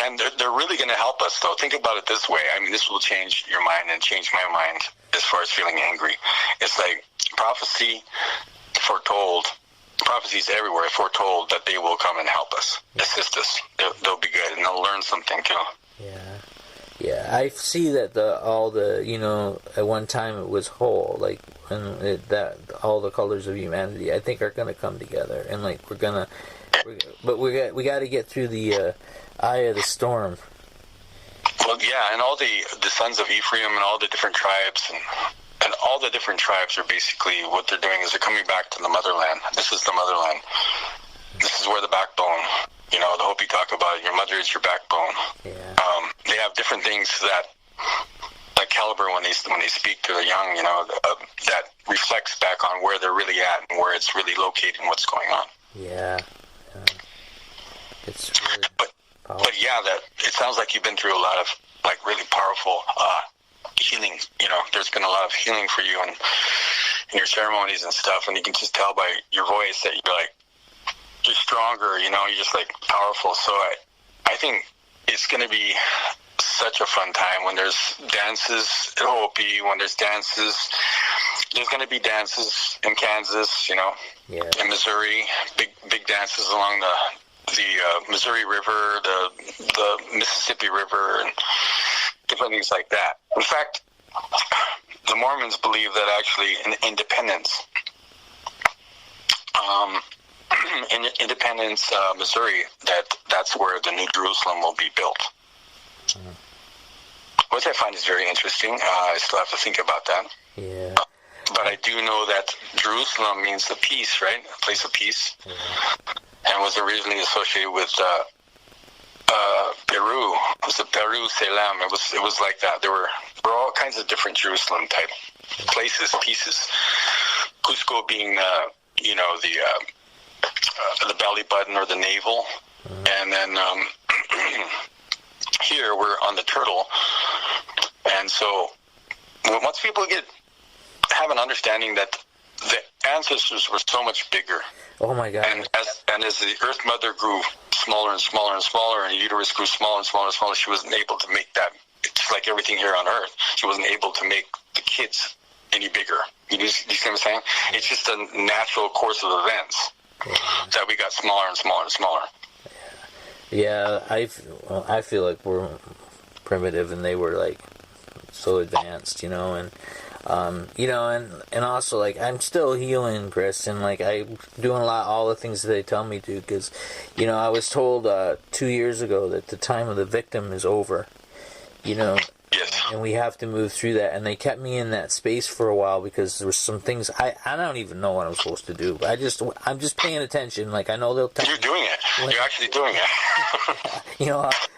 And they're really going to help us, though. Think about it this way. I mean, this will change your mind and change my mind as far as feeling angry. It's like prophecies everywhere foretold that they will come and help us, assist us. They'll be good, and they'll learn something, too. Yeah. I see that all the, you know, at one time it was whole, like, and that all the colors of humanity, I think, are going to come together, and, like, but we got to get through the eye of the storm. Well, yeah, and all the sons of Ephraim and all the different tribes and all the different tribes are basically, what they're doing is they're coming back to the motherland. This is the motherland. This is where the backbone, you know, the Hopi talk about it. Your mother is your backbone. Yeah. They have different things that caliber when they speak to the young, you know, that reflects back on where they're really at and where it's really located and what's going on. Yeah. It's really powerful. But yeah, that it sounds like you've been through a lot of, like, really powerful healing. You know, there's been a lot of healing for you in your ceremonies and stuff, and you can just tell by your voice that you're stronger. You know, you're just, like, powerful. So I think it's going to be such a fun time when there's dances at Hopi, when there's dances. There's going to be dances in Kansas, you know, in Missouri, big dances along the Missouri River, the Mississippi River, and different things like that. In fact, the Mormons believe that actually in Independence, Missouri, that's where the New Jerusalem will be built. Which I find is very interesting. I still have to think about that. Yeah. But I do know that Jerusalem means the peace, right? A place of peace. Yeah. And was originally associated with Peru. It was the Peru Selam. It was like that. There were all kinds of different Jerusalem type places, pieces. Cusco being the belly button or the navel, and then here we're on the turtle. And so once people have an understanding that the ancestors were so much bigger. Oh my God! And as the Earth Mother grew smaller and smaller and smaller, and the uterus grew smaller and smaller and smaller, she wasn't able to make that. It's like everything here on Earth. She wasn't able to make the kids any bigger. You see what I'm saying? It's just a natural course of events that we got smaller and smaller and smaller. Yeah, I feel like we're primitive and they were like so advanced, and and also like I'm still healing, Chris, and like I'm doing all the things that they tell me to, because I was told 2 years ago that the time of the victim is over, Yes. and we have to move through that, and they kept me in that space for a while because there were some things I don't even know what I'm supposed to do, but I'm just paying attention. Like I know they'll tell You're doing it. You're actually doing it.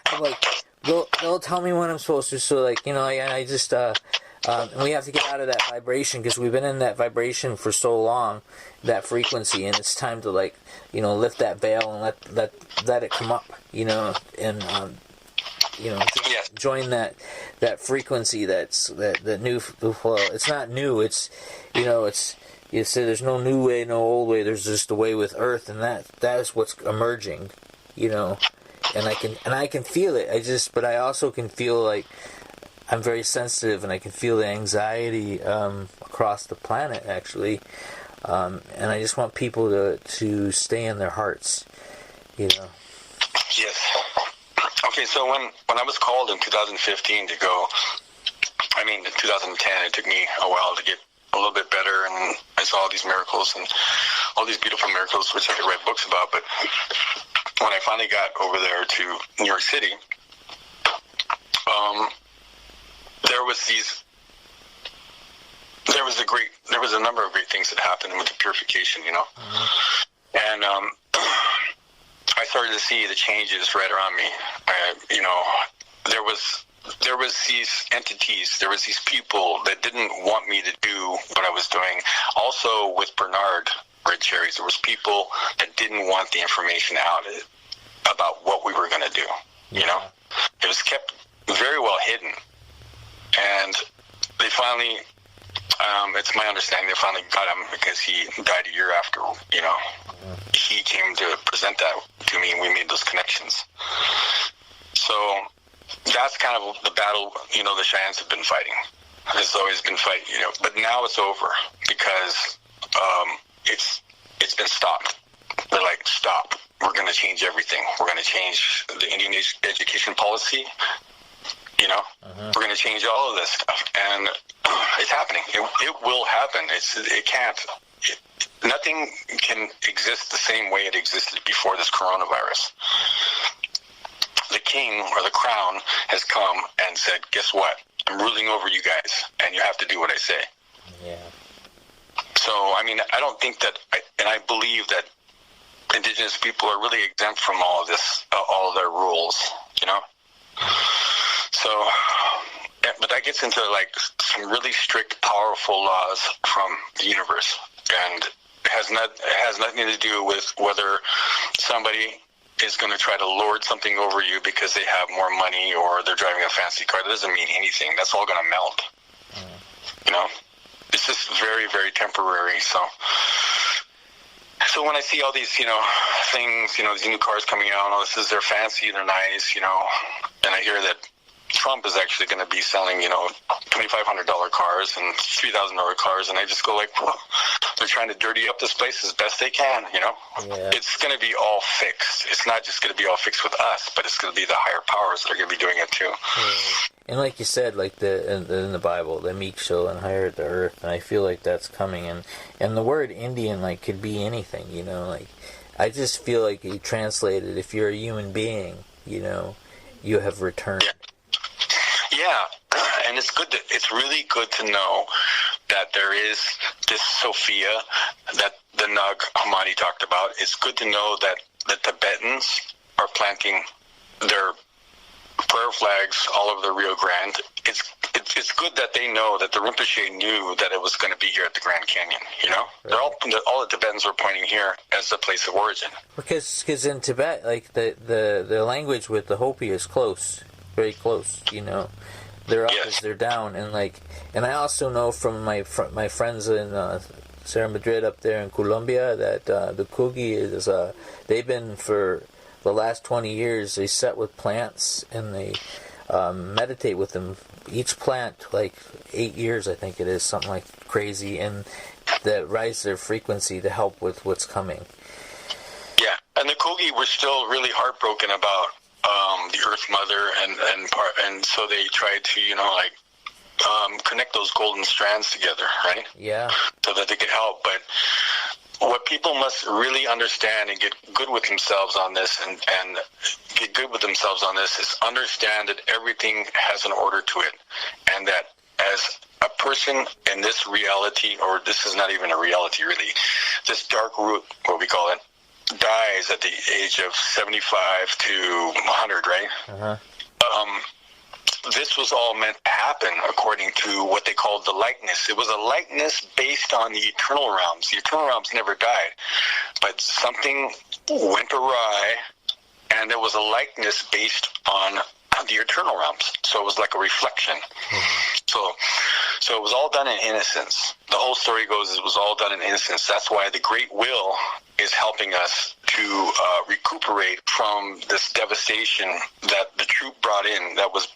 I'm like they'll tell me when I'm supposed to, so like I just and we have to get out of that vibration because we've been in that vibration for so long, that frequency, and it's time to like lift that veil and let it come up, and join that frequency that's that new. Well, it's not new. It's it's you say there's no new way, no old way. There's just a way with Earth, and that is what's emerging, and I can feel it. But I also can feel like I'm very sensitive, and I can feel the anxiety across the planet actually, and I just want people to stay in their hearts, Yes. Okay, so when I was called in 2015 to go, in 2010, it took me a while to get a little bit better, and I saw all these miracles and all these beautiful miracles, which I could write books about. But when I finally got over there to New York City, there was a number of great things that happened with the purification, and I started to see the changes right around me. There was these entities, there was these people that didn't want me to do what I was doing. Also with Bernard Red Cherries, there was people that didn't want the information out about what we were going to do. It was kept very well hidden, and they finally. It's my understanding they finally got him because he died a year after, he came to present that to me, and we made those connections. So that's kind of the battle, the Cheyennes have been fighting. It's always been fighting, but now it's over because it's been stopped. They're like, stop. We're going to change everything. We're going to change the Indian education policy. We're going to change all of this stuff, and it's happening. It will happen. Nothing can exist the same way it existed before this coronavirus. The king or the crown has come and said, guess what? I'm ruling over you guys, and you have to do what I say. Yeah. So, I don't think that, and I believe that Indigenous people are really exempt from all of this, all of their rules, So, but that gets into like some really strict, powerful laws from the universe, and it has nothing to do with whether somebody is going to try to lord something over you because they have more money or they're driving a fancy car. That doesn't mean anything. That's all going to melt. It's just very, very temporary. So when I see all these, things, these new cars coming out, they're fancy, they're nice, and I hear that Trump is actually going to be selling, $2,500 cars and $3,000 cars, and I just go like, well, they're trying to dirty up this place as best they can, Yeah. It's going to be all fixed. It's not just going to be all fixed with us, but it's going to be the higher powers that are going to be doing it too. And like you said, like in the Bible, the meek shall inherit the earth, and I feel like that's coming. And the word Indian, like, could be anything, like, I just feel like you translated, if you're a human being, you have returned. Yeah, and it's really good to know that there is this Sophia that the Nug Hammadi talked about. It's good to know that the Tibetans are planting their prayer flags all over the Rio Grande. It's good that they know that the Rinpoche knew that it was going to be here at the Grand Canyon. Right. All the Tibetans are pointing here as the place of origin. Because in Tibet, like the language with the Hopi is close, very close. They're up as they're down, and I also know from my friends in Sierra Madrid up there in Colombia that the Kugi is they've been for the last 20 years. They set with plants, and they meditate with them. Each plant, like 8 years, I think it is, something like crazy, and that rise their frequency to help with what's coming. Yeah, and the Kogi were still really heartbroken about the Earth Mother, and so they tried to, connect those golden strands together, right? Yeah. So that they could help. But what people must really understand and get good with themselves on this, and get good with themselves on this, is understand that everything has an order to it, and that as a person in this reality, or this is not even a reality really, this dark root, what we call it, dies at the age of 75 to 100, right? Uh-huh. This was all meant to happen according to what they called the likeness. It was a likeness based on the eternal realms. The eternal realms never died, but something went awry, and there was a likeness based on the eternal realms. So it was like a reflection. So it was all done in innocence. The whole story goes, it was all done in innocence. That's why the Great Will is helping us to recuperate from this devastation that the troop brought in. That was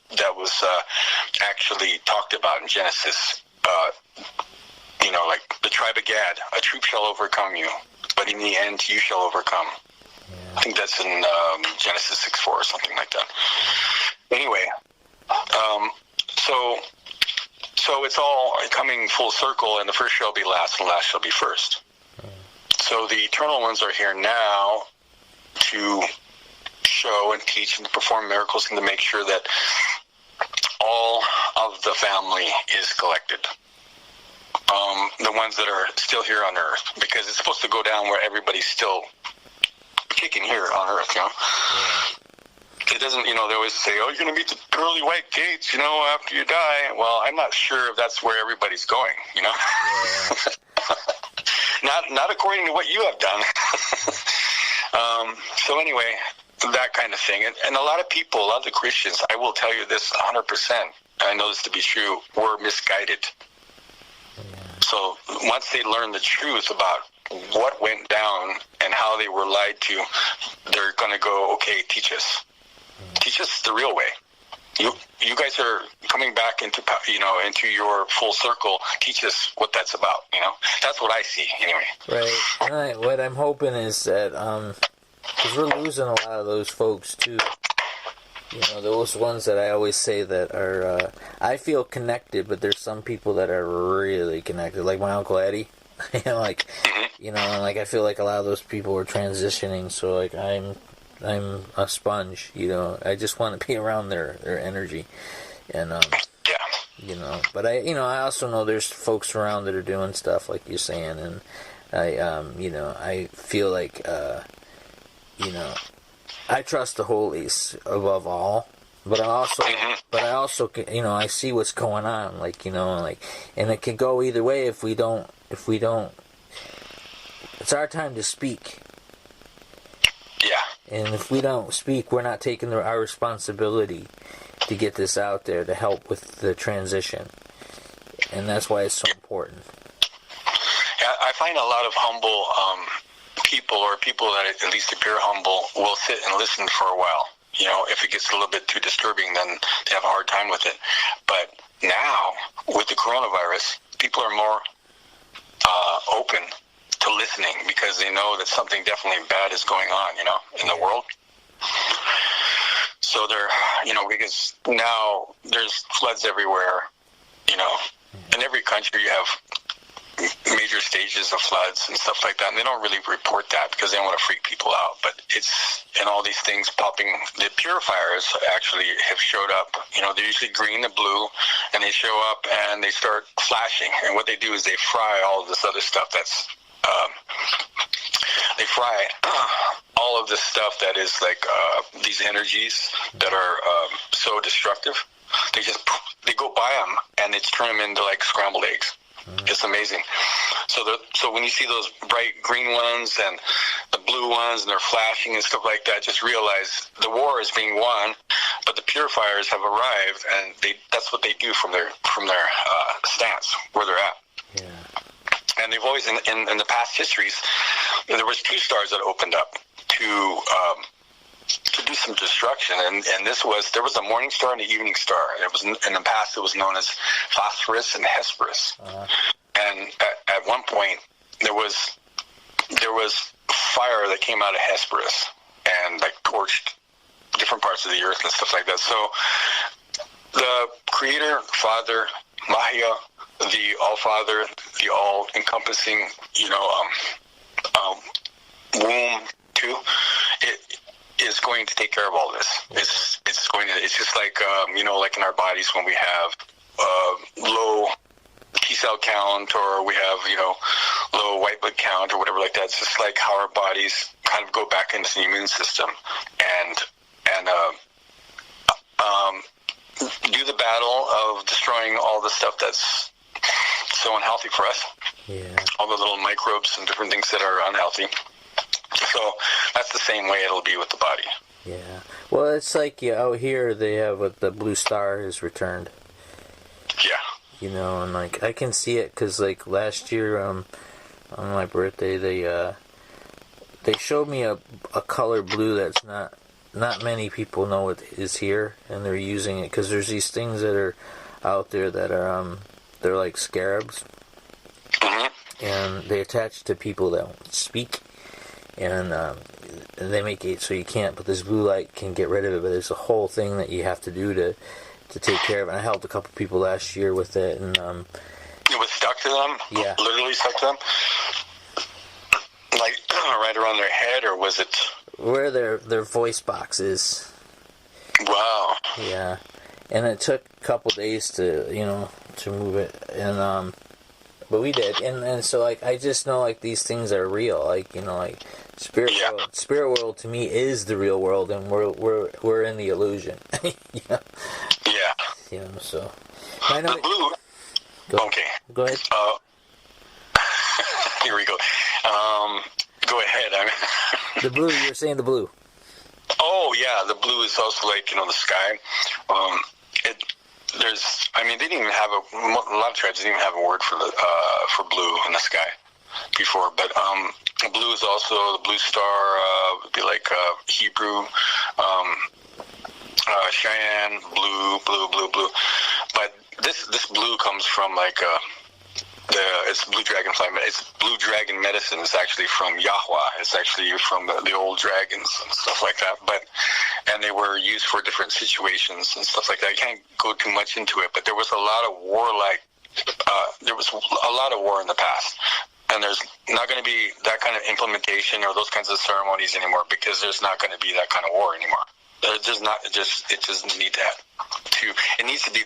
actually talked about in Genesis. Like the tribe of Gad, a troop shall overcome you, but in the end you shall overcome. I think that's in Genesis 6:4 or something like that. Anyway, so it's all coming full circle, and the first shall be last, and the last shall be first. So the eternal ones are here now to show and teach and to perform miracles, and to make sure that all of the family is collected. The ones that are still here on Earth, because it's supposed to go down where everybody's still kicking here on Earth, Yeah. It doesn't, they always say, oh, you're going to meet the pearly white gates, after you die. Well, I'm not sure if that's where everybody's going, Yeah. Not according to what you have done. So anyway, that kind of thing. And a lot of people, a lot of the Christians, I will tell you this 100%, I know this to be true, were misguided. So once they learn the truth about what went down and how they were lied to, they're going to go, okay, teach us. Teach us the real way. You guys are coming back into your full circle. Teach us what that's about. That's what I see anyway. Right. And what I'm hoping is that because we're losing a lot of those folks too. Those ones that I always say that are I feel connected, but there's some people that are really connected, like my Uncle Eddie. And I feel like a lot of those people are transitioning. So like I'm a sponge, I just want to be around their energy, and but I also know there's folks around that are doing stuff like you're saying, and I feel like I trust the holies above all, but I also I see what's going on, and it can go either way if we don't. It's our time to speak. Yeah. And if we don't speak, we're not taking our responsibility to get this out there to help with the transition. And that's why it's so important. Yeah, I find a lot of humble people, or people that at least appear humble, will sit and listen for a while. If it gets a little bit too disturbing, then they have a hard time with it. But now, with the coronavirus, people are more open to listening, because they know that something definitely bad is going on, in the world. So they're, because now there's floods everywhere, in every country you have major stages of floods and stuff like that, and they don't really report that because they don't want to freak people out. But it's, and all these things popping, the purifiers actually have showed up. They're usually green and blue, and they show up and they start flashing, and what they do is they fry all of this other stuff that's they fry all of this stuff that is like these energies that are so destructive. They go by them and it's turn them into like scrambled eggs. It's amazing. So when you see those bright green ones and the blue ones, and they're flashing and stuff like that, just realize the war is being won, but the purifiers have arrived, and that's what they do from their stance, where they're at. Yeah. And they've always, in the past histories, there was 2 stars that opened up to do some destruction. And there was a morning star and an evening star. And it was in the past it was known as Phosphorus and Hesperus. And at one point there was fire that came out of Hesperus and like torched different parts of the earth and stuff like that. So the Creator, Father, Mahia, the All-Father, the all-encompassing, womb too, it is going to take care of all this. It's just like like in our bodies when we have low T cell count, or we have low white blood count or whatever like that. It's just like how our bodies kind of go back into the immune system and do the battle of destroying all the stuff that's so unhealthy for us. Yeah. All the little microbes and different things that are unhealthy. So that's the same way it'll be with the body. Yeah. Well, it's like out here they have what the blue star is returned. Yeah. And like I can see it because like last year on my birthday they showed me a color blue that's not many people know it is here, and they're using it because there's these things that are out there that are they're like scarabs, and they attach to people that don't speak, and they make it so you can't. But this blue light can get rid of it. But there's a whole thing that you have to do to take care of it. And I helped a couple people last year with it, and it was stuck to them. Yeah, literally stuck to them, like right around their head, or was it where their voice box is? Wow. Yeah, and it took a couple days to move it, and but we did, and so like I just know like these things are real, like like spirit world to me is the real world, and we're in the illusion. Yeah. So I know the blue. Go ahead. Here we go. Go ahead. The blue. You were saying the blue. Oh yeah, the blue is also like the sky. They didn't even have a lot of tribes didn't even have a word for blue in the sky before. But blue is also the blue star. Would be like Hebrew, Cheyenne, blue. But this blue comes from like it's blue dragonfly. It's blue dragon medicine. It's actually from Yahweh. It's actually from the old dragons and stuff like that. And they were used for different situations and stuff like that. I can't go too much into it, but there was a lot of war in the past. And there's not going to be that kind of implementation or those kinds of ceremonies anymore, because there's not going to be that kind of war anymore. It needs to be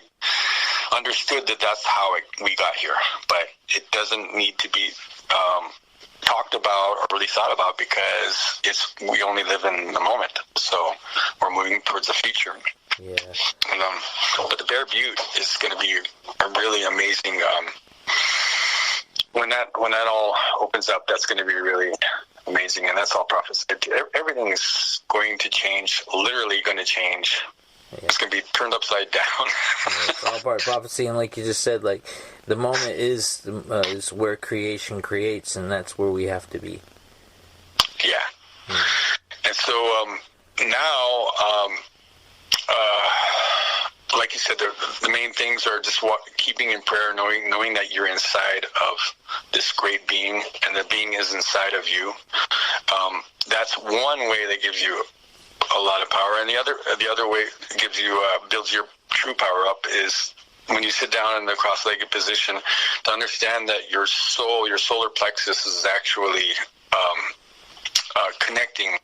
understood that that's how we got here, but it doesn't need to be talked about or really thought about, because we only live in the moment, so we're moving towards the future. Yeah. And, but the Bear Butte is going to be a really amazing. When that all opens up, that's going to be really amazing, and that's all prophets. Everything is going to change, literally going to change. Yeah. It's going to be turned upside down. It's all part of prophecy, and like you just said, like the moment is where creation creates, and that's where we have to be. Yeah. And so now, like you said, the main things are just keeping in prayer, knowing that you're inside of this great being, and the being is inside of you. That's one way that gives you a lot of power, and the other way gives you builds your true power up is when you sit down in the cross-legged position, to understand that your solar plexus is actually connecting.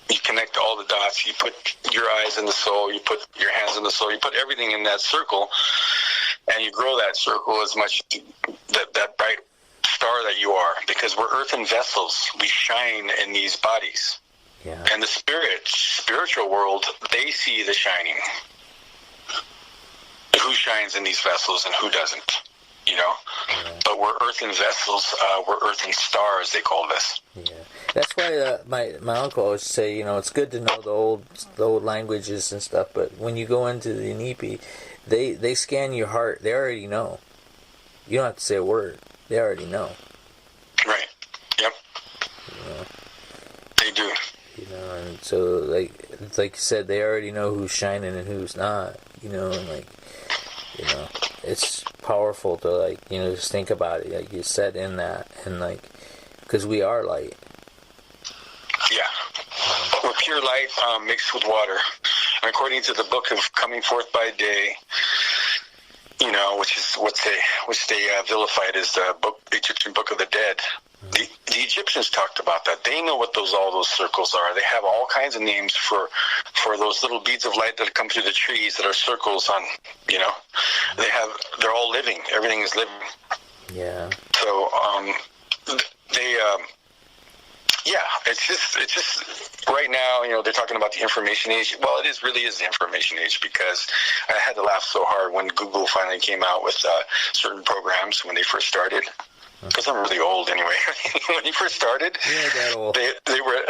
You connect all the dots. You put your eyes in the soul. You put your hands in the soul. You put everything in that circle, and you grow that circle as much that bright star that you are. Because we're earthen vessels. We shine in these bodies. Yeah. And the spiritual world, they see the shining. Who shines in these vessels and who doesn't, Yeah. But we're earthen vessels. We're earthen stars, they call this. Yeah. That's why my uncle always say, it's good to know the old languages and stuff, but when you go into the Inipi, they scan your heart. They already know. You don't have to say a word. They already know. Right. Yep. They do. know, and so, like, it's like you said, they already know who's shining and who's not, you know, and, like, you know, it's powerful to, like, you know, just think about it, like you said, in that, and, like, because we are light. Yeah. We're pure light mixed with water. And according to the book of Coming Forth by Day, you know, which is which they vilified as the Egyptian Book of the Dead. The Egyptians talked about that. They know what all those circles are. They have all kinds of names for those little beads of light that come through the trees that are circles on, you know. They're all living. Everything is living. Yeah. So yeah, it's just right now, you know, they're talking about the information age. Well, it really is the information age, because I had to laugh so hard when Google finally came out with certain programs when they first started. Because I'm really old anyway. When he first started, that old. they were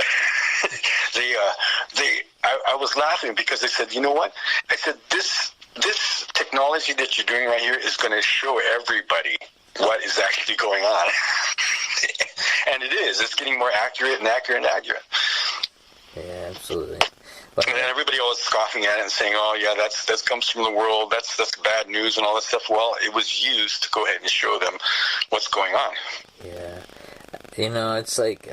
I was laughing because they said, you know what? I said, this technology that you're doing right here is going to show everybody what is actually going on. And it is. It's getting more accurate and accurate and accurate. Yeah, absolutely. And then everybody always scoffing at it and saying, "Oh, yeah, that comes from the world. That's bad news and all that stuff." Well, it was used to go ahead and show them what's going on. Yeah, you know, it's like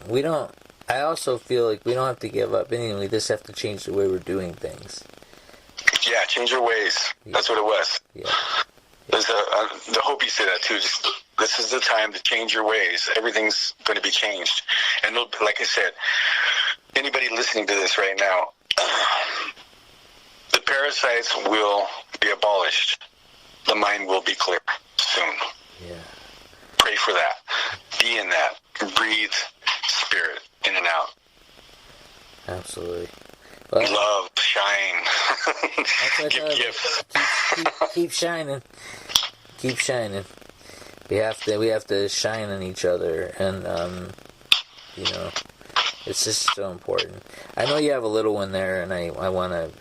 we don't. I also feel like we don't have to give up anything. We just have to change the way we're doing things. Yeah, change your ways. Yeah. That's what it was. Yeah. There's the Hopi say that too. Just, this is the time to change your ways. Everything's going to be changed. And like I said, anybody listening to this right now, the parasites will be abolished. The mind will be clear soon. Yeah. Pray for that. Be in that. Breathe spirit in and out. Absolutely. Well, love, shine. Give gifts. Keep shining. Keep shining. We have to shine on each other, and you know, it's just so important. I know you have a little one there, and I want to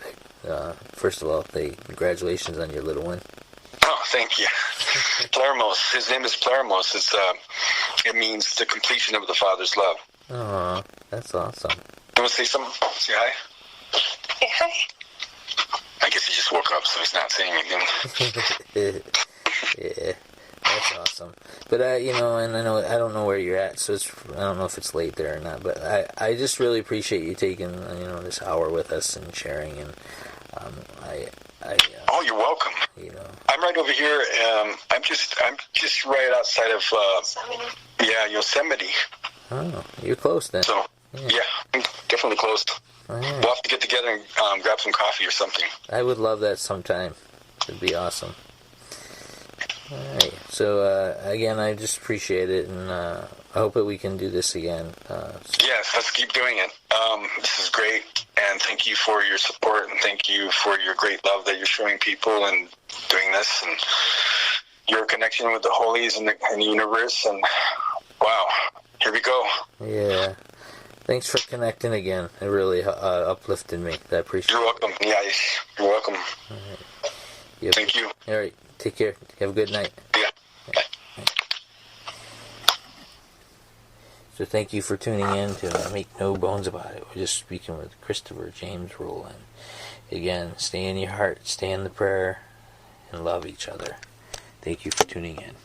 first of all say congratulations on your little one. Oh, thank you. Pleromos. His name is Pleromos. It means the completion of the Father's love. Oh, that's awesome. You want to say something? Say hi. Hey, hi. I guess he just woke up, so he's not saying anything. Yeah, that's awesome. But you know, and I don't know where you're at, so I don't know if it's late there or not. But I just really appreciate you taking this hour with us and sharing. And oh, you're welcome. You know, I'm right over here. I'm just right outside of Yosemite. Oh, you're close then. So yeah, I'm definitely close. Oh, yeah. We'll have to get together and grab some coffee or something. I would love that sometime. It'd be awesome. Alright, so again, I just appreciate it, and I hope that we can do this again. Yes, let's keep doing it. This is great, and thank you for your support, and thank you for your great love that you're showing people and doing this, and your connection with the holies and the universe, and wow, here we go. Yeah. Thanks for connecting again. It really uplifted me. I appreciate it. You're welcome. Yeah, you're welcome. All right. Yep. Thank you. All right. Take care. Have a good night. Yeah. Bye. So thank you for tuning in to Make No Bones About It. We're just speaking with Christopher James Rowland. Again, stay in your heart, stay in the prayer, and love each other. Thank you for tuning in.